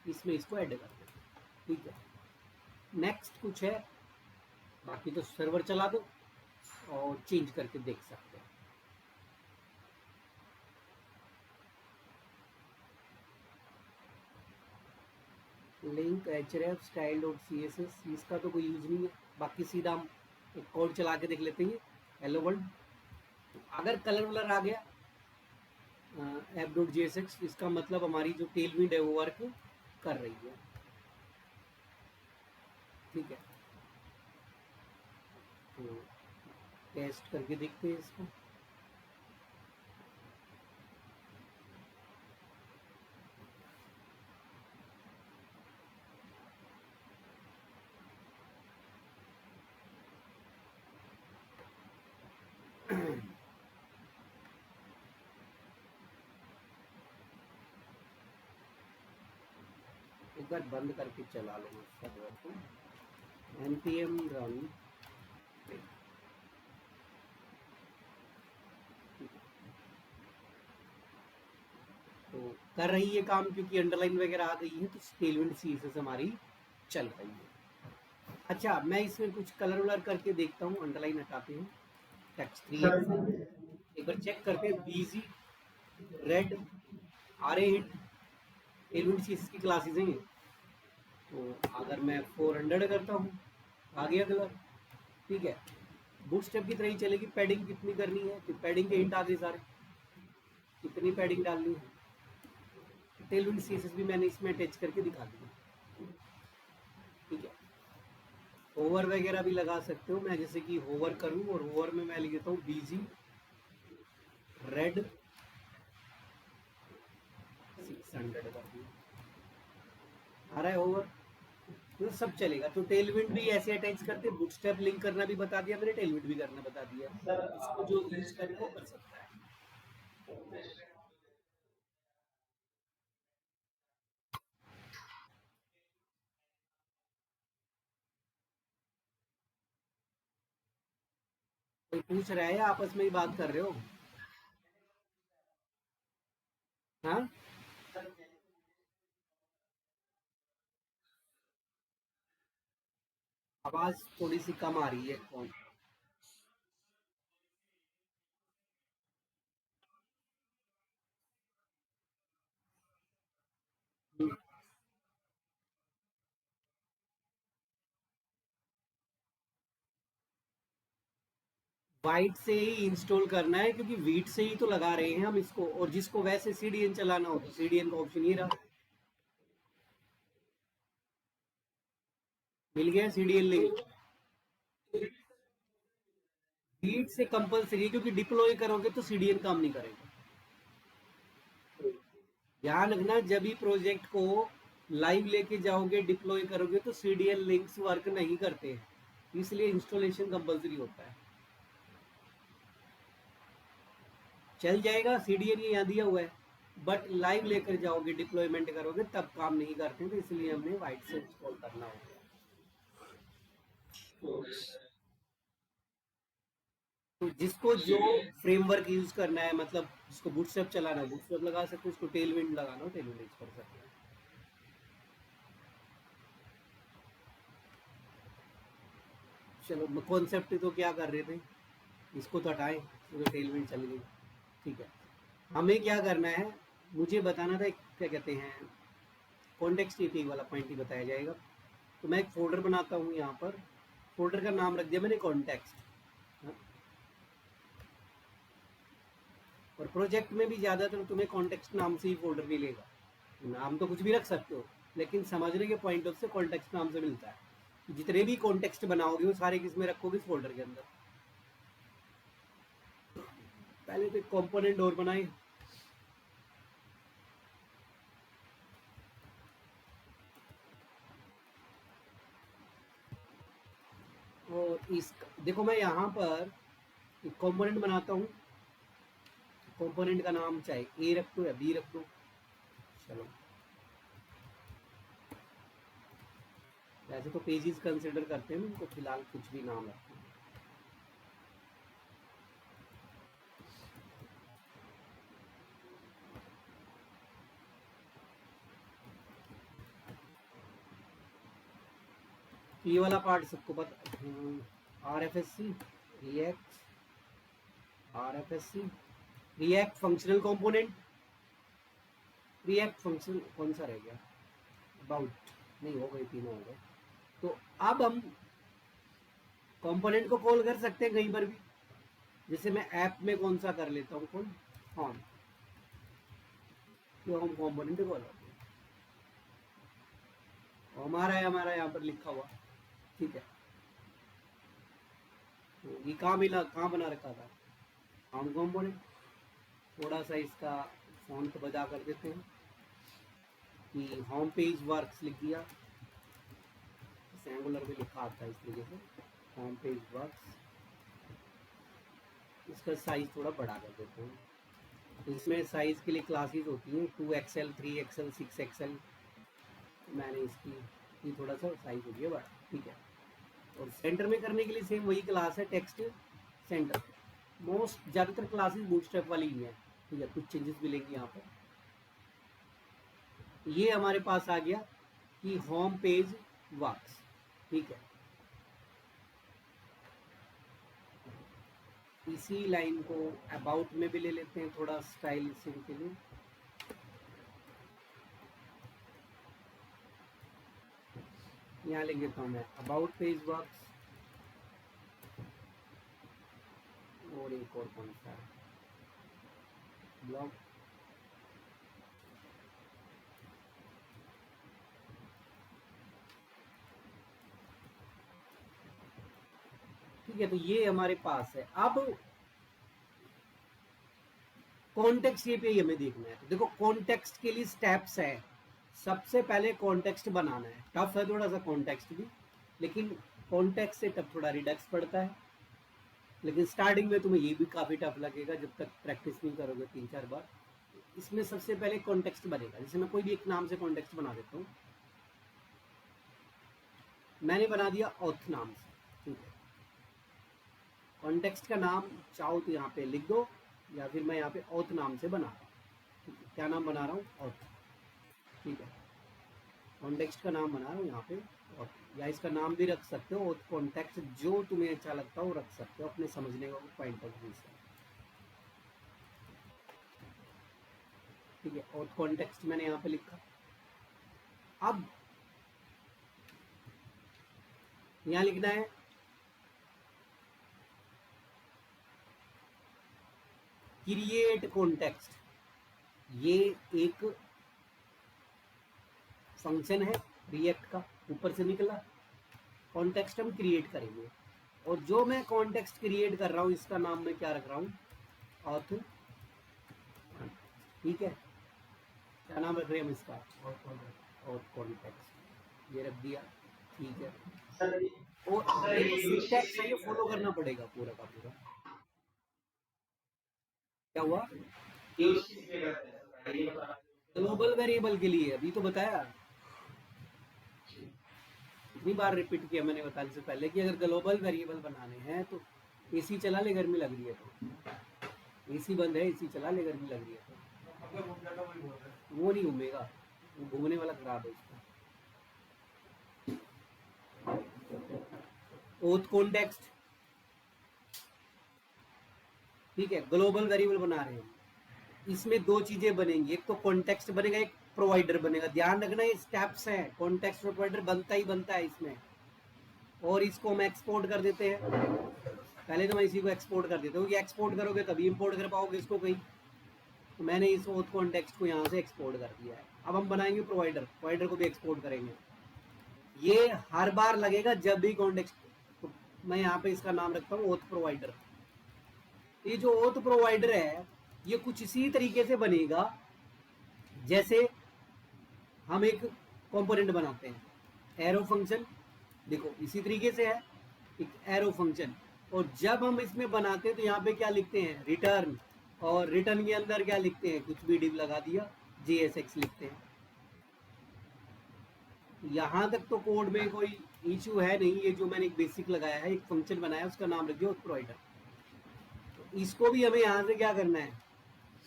[SPEAKER 1] इसमें इसको ऐड कर दें, ठीक है। नेक्स्ट कुछ है, बाकी तो सर्वर चला दो और चेंज करके देख सकते हैं। Link H F style dot C S S, इसका तो कोई यूज नहीं है। बाकी सीधा हम एक कोड चला के देख लेते हैं, हेलो वर्ल्ड। अगर कलर वलर आ गया app dot G S x, इसका मतलब हमारी जो टेलविंड है वो वर्क कर रही है, ठीक है। तो टेस्ट करके देखते हैं इसको। एक बार बंद करके चला लेना सर्वर को, npm रन, तो कर रही है काम, क्योंकि अंडरलाइन वगैरह आ गई है, तो टेलविंड सीएसएस हमारी चल रही है। अच्छा, मैं इसमें कुछ कलर वलर करके देखता हूँ, अंडरलाइन हटाते हैं, टेक्स्ट 3 एक बार चेक करते हैं, बीजी रेड आर ए हिट टेलविंड सीएसएस की क्लासेस हैं। तो अगर मैं 400 करता हूँ, आ गया कलर, ठीक है। बूटस्ट्रैप की तरह ही चलेगी। पैडिंग कितनी करनी है, तो पैडिंग के हिंट आ गए सारे, कितनी पैडिंग डालनी है। टेलविंड सीएसएस भी मैंने इसमें अटैच करके दिखा दिया, ठीक है। होवर वगैरह भी लगा सकते हो, मैं जैसे कि होवर करूं और होवर में मैं लिख देता हूँ बीजी रेड 600 कर दिया, आ रहा है होवर, तो सब चलेगा। तो टेलविंड भी ऐसे अटैच करते, बूटस्ट्रैप लिंक करना भी बता दिया मैंने, टेलविंड भी करना बता दिया, इसको जो यूज करे वो कर सकता है। कोई पूछ रहा है या आपस में ही बात कर रहे हो, हाँ, आवाज थोड़ी सी कम आ रही है कौन। वाइट से ही इंस्टॉल करना है क्योंकि वीट से ही तो लगा रहे हैं हम इसको, और जिसको वैसे सीडीएन चलाना हो तो सीडीएन का ऑप्शन ये रहा। मिल गया सीडीएन लिंक। वीट से कंपलसरी, क्योंकि डिप्लॉय करोगे तो सीडीएन काम नहीं करेगा। ध्यान रखना, जब भी प्रोजेक्ट को लाइव लेके जाओगे डिप्लॉय करोगे तो सीडीएन लिंक्स वर्क नहीं करते हैं, इसलिए इंस्टॉलेशन कंपलसरी होता है। चल जाएगा, सीडीएन ये यहाँ दिया हुआ है, बट लाइव लेकर जाओगे डिप्लॉयमेंट करोगे तब काम नहीं करते, तो इसलिए हमने वाइट से इंस्टॉल करना होगा। तो जिसको जो फ्रेमवर्क यूज करना है, मतलब जिसको बूटस्ट्रैप चलाना है बूटस्ट्रैप लगा सकते हो, उसको टेलविंड लगाना हो टेलविंड यूज कर सकते हैं। चलो, कॉन्सेप्ट तो क्या कर रहे थे, इसको तो हटाएं, तो टेलविंड चल गई। ठीक है, हमें क्या करना है, मुझे बताना था क्या कहते हैं, कॉन्टेक्स्ट एपीआई वाला पॉइंट ही बताया जाएगा। तो मैं एक फोल्डर बनाता हूँ यहाँ पर, फोल्डर का नाम रख दिया मैंने कॉन्टेक्स्ट। और प्रोजेक्ट में भी ज़्यादातर तुम्हें कॉन्टेक्स्ट नाम से ही फोल्डर मिलेगा, नाम तो कुछ भी रख सकते हो, लेकिन समझने के पॉइंट ऑफ से कॉन्टेक्स्ट नाम से मिलता है। जितने भी कॉन्टेक्स्ट बनाओगे वो सारे किसमें रखोगे, इस फोल्डर के अंदर। पहले तो एक कंपोनेंट और बनाए, और इस देखो मैं यहाँ पर एक कंपोनेंट बनाता हूँ, कंपोनेंट का नाम चाहे ए रख दो या बी रख दो। चलो, वैसे तो पेजेस कंसिडर करते हैं, उनको फिलहाल कुछ भी नाम रखते हैं। तो ये वाला पार्ट सबको पता, R F S C, React, R F S C, React functional component, React function कौन सा रह गया, अबाउट, नहीं हो गए, तीनों हो गए। तो अब हम कंपोनेंट को कॉल कर सकते हैं कहीं पर भी, जैसे मैं ऐप में कौन सा कर लेता हूँ कॉल, हॉम, तो हम कंपोनेंट कॉल होते हैं, हमारा है, हमारा यहाँ पर लिखा हुआ। ठीक है, तो ये कहाँ मिला, कहाँ बना रखा था, हम कंपोनेंट। थोड़ा सा इसका फॉन्ट बजा कर देते हैं कि होम पेज वर्क्स लिख दिया, एंगुलर में लिखा आता है इस तरीके से, होम पेज वर्क्स। इसका साइज थोड़ा बड़ा कर देते हैं। इसमें साइज के लिए क्लासेस होती हैं, 2XL, 3XL, 6XL। मैंने इसकी ये थोड़ा सा साइज हो गया बड़ा। ठीक है, और सेंटर में करने के लिए सेम वही क्लास है, टेक्स्ट सेंटर। मोस्ट ज़्यादातर क्लासेस बूटस्ट्रैप वाली ही है। ठीक है, कुछ चेंजेस मिलेंगे यहाँ पर। ये हमारे पास आ गया कि होम पेज वर्क्स। ठीक है, इसी लाइन को अबाउट में भी ले लेते हैं थोड़ा स्टाइलिशिंग के लिए। यहाँ लिख देता हूँ मैं अबाउट पेज वर्क्स, और एक और कौन सा है, ब्लॉग। ठीक है, तो ये हमारे पास है। अब कॉन्टेक्स्ट ये पे हमें देखना है। तो देखो, कॉन्टेक्स्ट के लिए स्टेप्स है। सबसे पहले कॉन्टेक्स्ट बनाना है, टफ है थोड़ा सा कॉन्टेक्स्ट भी, लेकिन कॉन्टेक्स्ट से तब थोड़ा रिडक्स पड़ता है। लेकिन स्टार्टिंग में तुम्हें ये भी काफ़ी टफ लगेगा जब तक प्रैक्टिस नहीं करोगे 3-4 बार। इसमें सबसे पहले कॉन्टेक्स्ट बनेगा, जैसे मैं कोई भी एक नाम से कॉन्टेक्स्ट बना देता हूँ। मैंने बना दिया ऑथ नाम से। ठीक है, कॉन्टेक्स्ट का नाम चाहो तो यहाँ पे लिख दो, या फिर मैं यहाँ पे ऑथ नाम से बना रहा हूँ। क्या नाम बना रहा हूँ, ऑथ, ठीक है, कॉन्टेक्स्ट का नाम बना रहा हूँ यहाँ पे ऑथ, या इसका नाम भी रख सकते हो ऑथ कॉन्टेक्स्ट, जो तुम्हें अच्छा लगता हो रख सकते हो अपने समझने का पॉइंट ऑफ व्यू से, ठीक है। ऑथ कॉन्टेक्स्ट मैंने यहाँ पे लिखा। अब यहाँ लिखना है क्रिएट कॉन्टेक्स्ट, ये एक फंक्शन है रिएक्ट का, ऊपर से निकला, कॉन्टेक्स्ट हम क्रिएट करेंगे, और जो मैं कॉन्टेक्स्ट क्रिएट कर रहा हूँ इसका नाम मैं क्या रख रहा हूँ, ऑथ, ठीक है। क्या नाम रख रहे हैं हम इसका, ऑथ कॉन्टेक्स्ट, ये रख दिया, ठीक है।
[SPEAKER 2] सर
[SPEAKER 1] और सिंटैक्स है ये फॉलो करना पड़ेगा पूरा का पूरा। क्या हुआ,
[SPEAKER 2] यूज किस लिए करते हैं सर, ये बता।
[SPEAKER 1] ग्लोबल वेरिएबल के लिए, अभी तो बताया, इतनी बार रिपीट किया मैंने बताने से पहले कि अगर ग्लोबल वेरिएबल बनाने हैं तो एसी चला ले, गर्मी लग रही है तो, एसी बंद है, एसी चला ले, गर्मी लग रही है तो, वो नहीं घूमेगा, वो घूमने वाला खराब है उसका। ओथ कॉन्टेक्स्ट, ठीक है, ग्लोबल वेरिएबल बना रहे हैं, इसमें दो चीजें बनेंगी, एक तो कॉन्टेक्स्ट बनेगा, एक प्रोवाइडर बनेगा। ध्यान रखना ये स्टेप्स हैं, कॉन्टेक्स्ट और प्रोवाइडर बनता ही बनता है इसमें। और इसको हम एक्सपोर्ट कर देते हैं, पहले तो मैं इसी को एक्सपोर्ट कर देता हूँ, कि एक्सपोर्ट करोगे तभी इंपोर्ट कर पाओगे इसको कहीं, तो मैंने इस ओथ कॉन्टेक्स्ट को यहाँ से एक्सपोर्ट कर दिया है। अब हम बनाएंगे प्रोवाइडर, प्रोवाइडर को भी एक्सपोर्ट करेंगे, ये हर बार लगेगा जब भी कॉन्टेक्स्ट, तो मैं यहाँ पे इसका नाम रखता हूँ ओथ प्रोवाइडर। ये जो ओथ प्रोवाइडर है ये कुछ इसी तरीके से बनेगा जैसे हम एक कंपोनेंट बनाते हैं, एरो फंक्शन, देखो इसी तरीके से है एक एरो फंक्शन, और जब हम इसमें बनाते हैं तो यहाँ पे क्या लिखते हैं, रिटर्न, और रिटर्न के अंदर क्या लिखते हैं, कुछ भी डिव लगा दिया, JSX लिखते हैं। यहाँ तक तो कोड में कोई इशू है नहीं, ये जो मैंने एक बेसिक लगाया है, एक फंक्शन बनाया उसका नाम रख दिया प्रोवाइडर। तो इसको भी हमें यहाँ से क्या करना है,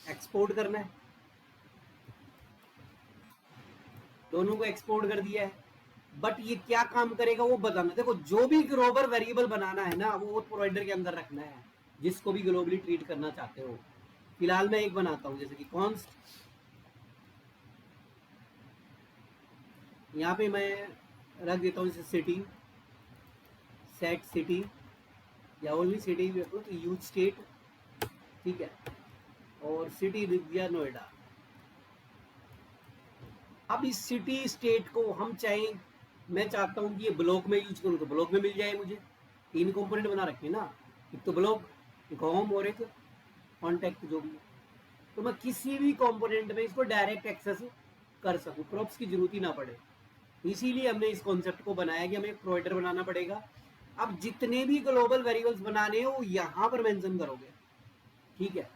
[SPEAKER 1] एक्सपोर्ट करना है, दोनों को एक्सपोर्ट कर दिया है। बट ये क्या काम करेगा वो बताना, देखो जो भी ग्लोबल वेरिएबल बनाना है ना वो प्रोवाइडर के अंदर रखना है, जिसको भी ग्लोबली ट्रीट करना चाहते हो। फिलहाल मैं एक बनाता हूं, जैसे कि कॉन्स्ट, यहाँ पे मैं रख देता हूँ जैसे सिटी, सेट सिटी, या ओनली सिटी भी रखो तो यूज स्टेट, ठीक है, और सिटी लिख दिया नोएडा। अब इस सिटी स्टेट को हम चाहे, मैं चाहता हूँ कि ये ब्लॉक में यूज करूँ तो ब्लॉक में मिल जाए मुझे, तीन कंपोनेंट बना रखे ना, एक तो ब्लॉक, एक होम और एक कॉन्टैक्ट जो भी, तो मैं किसी भी कंपोनेंट में इसको डायरेक्ट एक्सेस कर सकूँ, प्रॉप्स की जरूरत ही ना पड़े। इसीलिए हमने इस कॉन्सेप्ट को बनाया कि हमें एक प्रोवाइडर बनाना पड़ेगा। अब जितने भी ग्लोबल वेरिएबल्स बनाने हैं वो यहाँ पर मेंशन करोगे, ठीक है।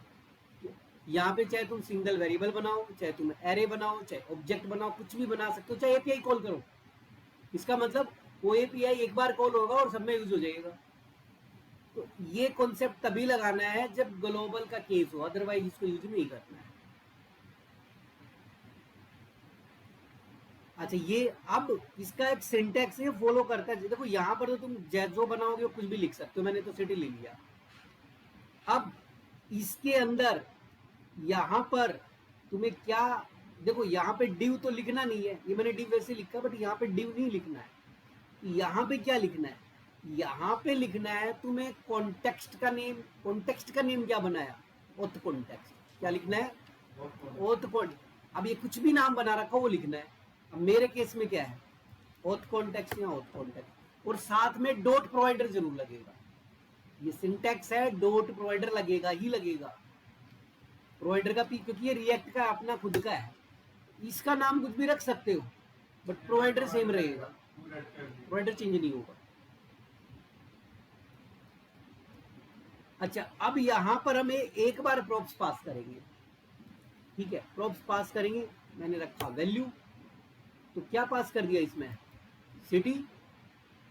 [SPEAKER 1] यहाँ पे चाहे तुम सिंगल वेरिएबल बनाओ, चाहे तुम एरे बनाओ, चाहे ऑब्जेक्ट बनाओ, कुछ भी बना सकते हो, चाहे एपीआई कॉल करो, इसका मतलब वो एपीआई एक बार कॉल होगा और सब में यूज हो जाएगा। तो ये कॉन्सेप्ट तभी लगाना है जब ग्लोबल का केस हो, अदरवाइज इसको यूज नहीं करना है। अच्छा, ये अब इसका एक सिंटैक्स है फॉलो करता है, देखो यहाँ पर तो तुम जो बनाओगे कुछ भी लिख सकते हो, मैंने तो सिटी ले लिया। अब इसके अंदर यहाँ पर तुम्हें क्या, देखो यहाँ पे डिव तो लिखना नहीं है, ये मैंने डिव वैसे लिखा, बट यहाँ पे डिव नहीं लिखना है। यहाँ पे क्या लिखना है, यहाँ पे लिखना है तुम्हें कॉन्टेक्स्ट का नेम, कॉन्टेक्स्ट का नेम क्या बनाया, ओथ कॉन्टेक्स्ट, क्या लिखना है, ओथ कॉन्ट, अब ये कुछ भी नाम बना रखा वो लिखना है। अब मेरे केस में क्या है, ओथ कॉन्टेक्स्ट या ओथ कॉन्टेक्स्ट, और साथ में डॉट प्रोवाइडर जरूर लगेगा, ये सिंटैक्स है, डॉट प्रोवाइडर लगेगा ही लगेगा, प्रोवाइडर का पी, क्योंकि ये रिएक्ट का अपना खुद का है, इसका नाम कुछ भी रख सकते हो बट प्रोवाइडर सेम रहेगा, प्रोवाइडर चेंज नहीं होगा। अच्छा, अब यहां पर हमें एक बार प्रॉप्स पास करेंगे, ठीक है, प्रॉप्स पास करेंगे, मैंने रखा वैल्यू, तो क्या पास कर दिया इसमें, सिटी।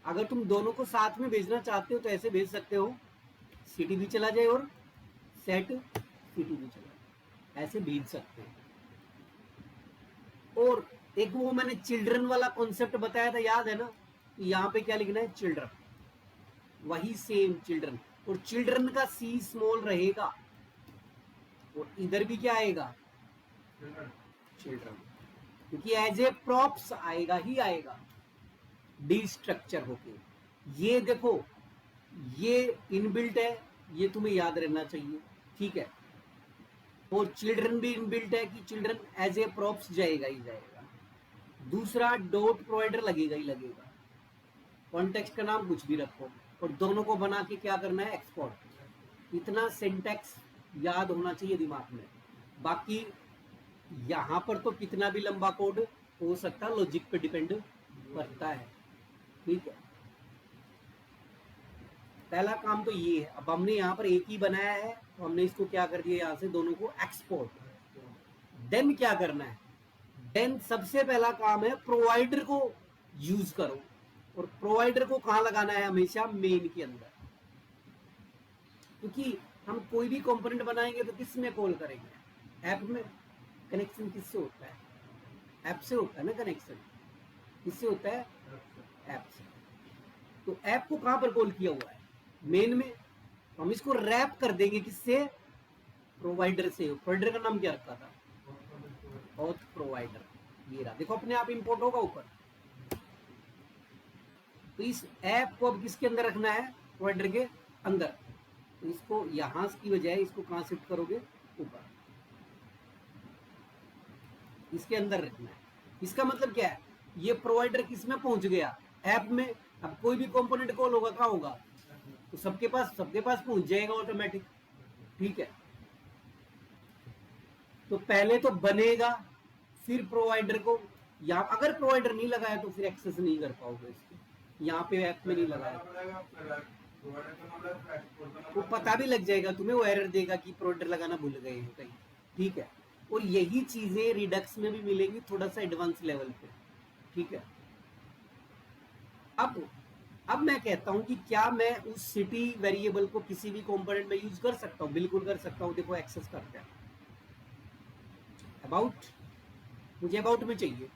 [SPEAKER 1] अगर तुम दोनों को साथ में भेजना चाहते हो तो ऐसे भेज सकते हो, सिटी भी चला जाए और सेट सिटी भी चला जाए, ऐसे भेज सकते हैं। और एक वो मैंने चिल्ड्रन वाला कॉन्सेप्ट बताया था, याद है ना? यहाँ पे क्या लिखना है? चिल्ड्रन, वही सेम चिल्ड्रन, और चिल्ड्रन का सी स्मॉल रहेगा और इधर भी क्या आएगा? चिल्ड्रन, क्योंकि एज ए प्रॉप्स आएगा ही आएगा डी स्ट्रक्चर होके। ये देखो, ये इनबिल्ट है, ये तुम्हें याद रहना चाहिए, ठीक है? और चिल्ड्रन भी इनबिल्ट है कि चिल्ड्रन एज ए प्रॉप्स जाएगा ही जाएगा। दूसरा, डॉट प्रोवाइडर लगेगा ही लगेगा। कॉन्टेक्स्ट का नाम कुछ भी रखो, और दोनों को बना के क्या करना है? एक्सपोर्ट। इतना सिंटैक्स याद होना चाहिए दिमाग में। बाकी यहाँ पर तो कितना भी लंबा कोड हो सकता है, लॉजिक पे डिपेंड करता है, ठीक है? पहला काम तो ये है। अब हमने यहाँ पर एक ही बनाया है, तो हमने इसको क्या कर दिया, यहाँ से दोनों को एक्सपोर्ट। देन क्या करना है? देन सबसे पहला काम है प्रोवाइडर को यूज करो, और प्रोवाइडर को कहाँ लगाना है? हमेशा मेन के अंदर, क्योंकि हम कोई भी कंपोनेंट बनाएंगे तो किस में कॉल करेंगे? ऐप में। कनेक्शन किससे होता है? ऐप से होता है ना कनेक्शन। किससे होता है? ऐप से। तो ऐप को कहां पर कॉल किया हुआ है? मेन में। तो हम इसको रैप कर देंगे किससे? प्रोवाइडर से। प्रोवाइडर का नाम क्या रखा था? Auth provider. ये रहा, देखो अपने आप इंपोर्ट होगा ऊपर। तो इस ऐप को अब किसके अंदर रखना है? प्रोवाइडर के अंदर। तो इसको यहां की बजाय इसको कहां शिफ्ट करोगे? ऊपर, इसके अंदर रखना है। इसका मतलब क्या है? ये प्रोवाइडर किस में पहुंच गया? ऐप में। अब कोई भी कंपोनेंट कॉल होगा, कहाँ होगा? तो सबके पास पहुंच जाएगा ऑटोमेटिक, ठीक है? तो पहले तो बनेगा, फिर प्रोवाइडर को, या अगर प्रोवाइडर नहीं लगाया तो फिर एक्सेस नहीं कर पाओगे इसको। यहाँ पे ऐप में नहीं लगाया तो पता भी लग जाएगा तुम्हें, वो एरर देगा कि प्रोवाइडर लगाना भूल गए हैं कहीं, ठीक है? और यही चीजें रिडक्स में भी मिलेंगी, थोड़ा सा एडवांस लेवल पे, ठीक है? अब मैं कहता हूं कि क्या मैं उस सिटी वेरिएबल को किसी भी कंपोनेंट में यूज कर सकता हूं? बिल्कुल कर सकता हूं। देखो एक्सेस करते हैं। अबाउट, मुझे अबाउट में चाहिए,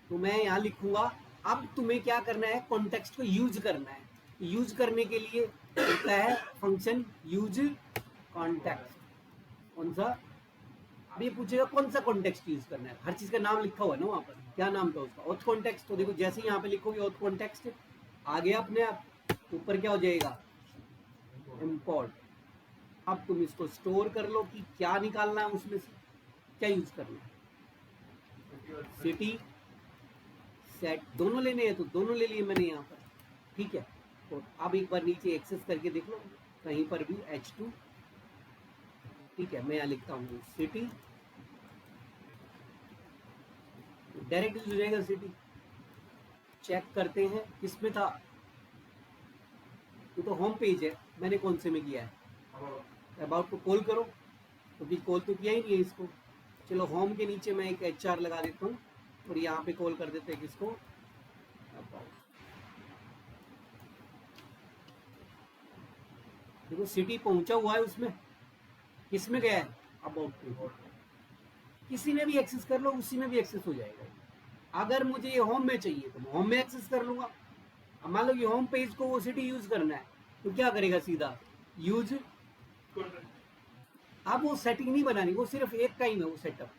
[SPEAKER 1] तो मैं यहां लिखूंगा। अब तुम्हें क्या करना है? कॉन्टेक्स्ट को यूज करना है। यूज करने के लिए होता है फंक्शन यूज कॉन्टेक्स्ट। कौन सा? अब ये पूछेगा कौन सा कॉन्टेक्स्ट यूज करना है। हर चीज का नाम लिखा हुआ है ना वहां पर, क्या नाम था उसका? Auth context. तो देखो जैसे ही यहाँ पे लिखोगे ऑथ कॉन्टेक्स्ट, आ गया अपने आप। ऊपर क्या हो जाएगा? इम्पोर्ट। अब तुम इसको स्टोर कर लो कि क्या निकालना है उसमें से, क्या यूज करना है? सिटी, सेट, दोनों लेने हैं तो दोनों ले लिए मैंने यहाँ पर, ठीक है? तो अब एक बार नीचे एक्सेस करके देख लो, कहीं पर भी H2, ठीक है? मैं यहाँ लिखता हूँ सिटी, डायरेक्ट यूज हो जाएगा सिटी। चेक करते हैं किसमें था। ये तो होम पेज है, मैंने कौन से में किया है? अबाउट को कॉल करो, क्योंकि कॉल तो किया ही नहीं है इसको। चलो होम के नीचे मैं एक HR लगा देता हूँ, और यहाँ पे कॉल कर देते हैं किसको? अबाउट। देखो सिटी पहुंचा हुआ है उसमें, किसमें गया है? अबाउट। किसी में भी एक्सेस कर लो, उसी में भी एक्सेस हो जाएगा। अगर मुझे ये होम में चाहिए तो मैं होम में एक्सेस कर लूंगा। अब मान लो कि होम पेज को वो सिटी यूज करना है, तो क्या करेगा? सीधा यूज। अब वो सेटिंग नहीं बनानी, वो सिर्फ एक टाइम है वो सेटअप।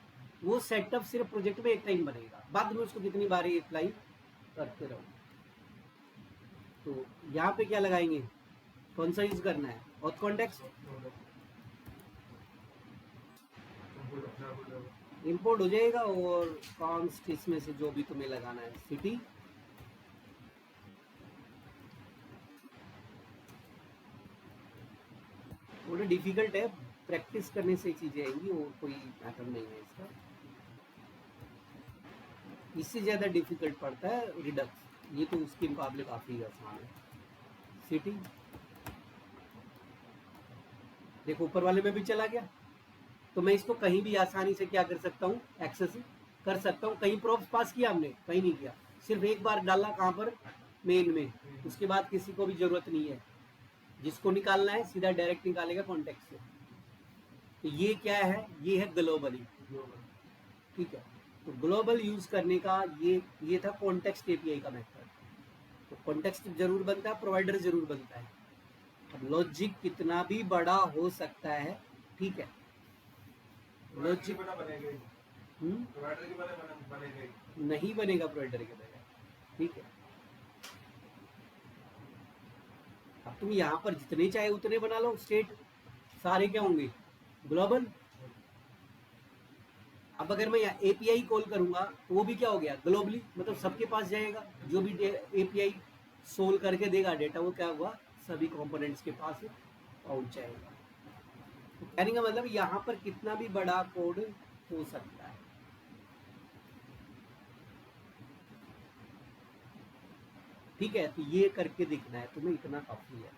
[SPEAKER 1] वो सेटअप सिर्फ प्रोजेक्ट में एक टाइम बनेगा, बाद में उसको कितनी बार अप्लाई करते रहो। तो यहाँ पे क्या लगाएंगे? कौन सा यूज करना है? Auth context. इंपोर्ट हो जाएगा, और कॉन्स्ट इसमें से जो भी तुम्हें लगाना है, सिटी, थोड़ा डिफिकल्ट है, प्रैक्टिस करने से चीजें आएंगी, वो कोई मैटर नहीं है इसका। इससे ज्यादा डिफिकल्ट पड़ता है रिडक्स, ये तो उसके मुकाबले काफी आसान है। सिटी, देखो ऊपर वाले में भी चला गया, तो मैं इसको कहीं भी आसानी से क्या कर सकता हूँ? एक्सेस कर सकता हूँ। कहीं प्रॉप्स पास किया हमने? कहीं नहीं किया, सिर्फ एक बार डाला, कहाँ पर? मेन में। उसके बाद किसी को भी जरूरत नहीं है, जिसको निकालना है सीधा डायरेक्ट निकालेगा कॉन्टेक्ट से। तो ये क्या है? ये है ग्लोबली, ठीक है? तो ग्लोबल यूज करने का ये था कॉन्टेक्स्ट एपीआई का मेथड। तो कॉन्टेक्स्ट जरूर बनता है, प्रोवाइडर जरूर बनता है। अब लॉजिक कितना भी बड़ा हो सकता है, ठीक है, लॉजिक नहीं बनेगा प्रोवाइडर के बगैर, ठीक है। अब तुम यहाँ पर जितने चाहे उतने बना लो स्टेट, सारे क्या होंगे, ग्लोबल। अब अगर मैं यहाँ एपीआई कॉल करूंगा तो वो भी क्या हो गया, ग्लोबली, मतलब सबके पास जाएगा। जो भी एपीआई सोल्व करके देगा डेटा, वो क्या हुआ, सभी कंपोनेंट्स के पास पहुंच जाएगा। तो कहने का मतलब यहाँ पर कितना भी बड़ा कोड हो सकता है। ठीक है, तो ये करके दिखना है तुम्हें, इतना काफी है।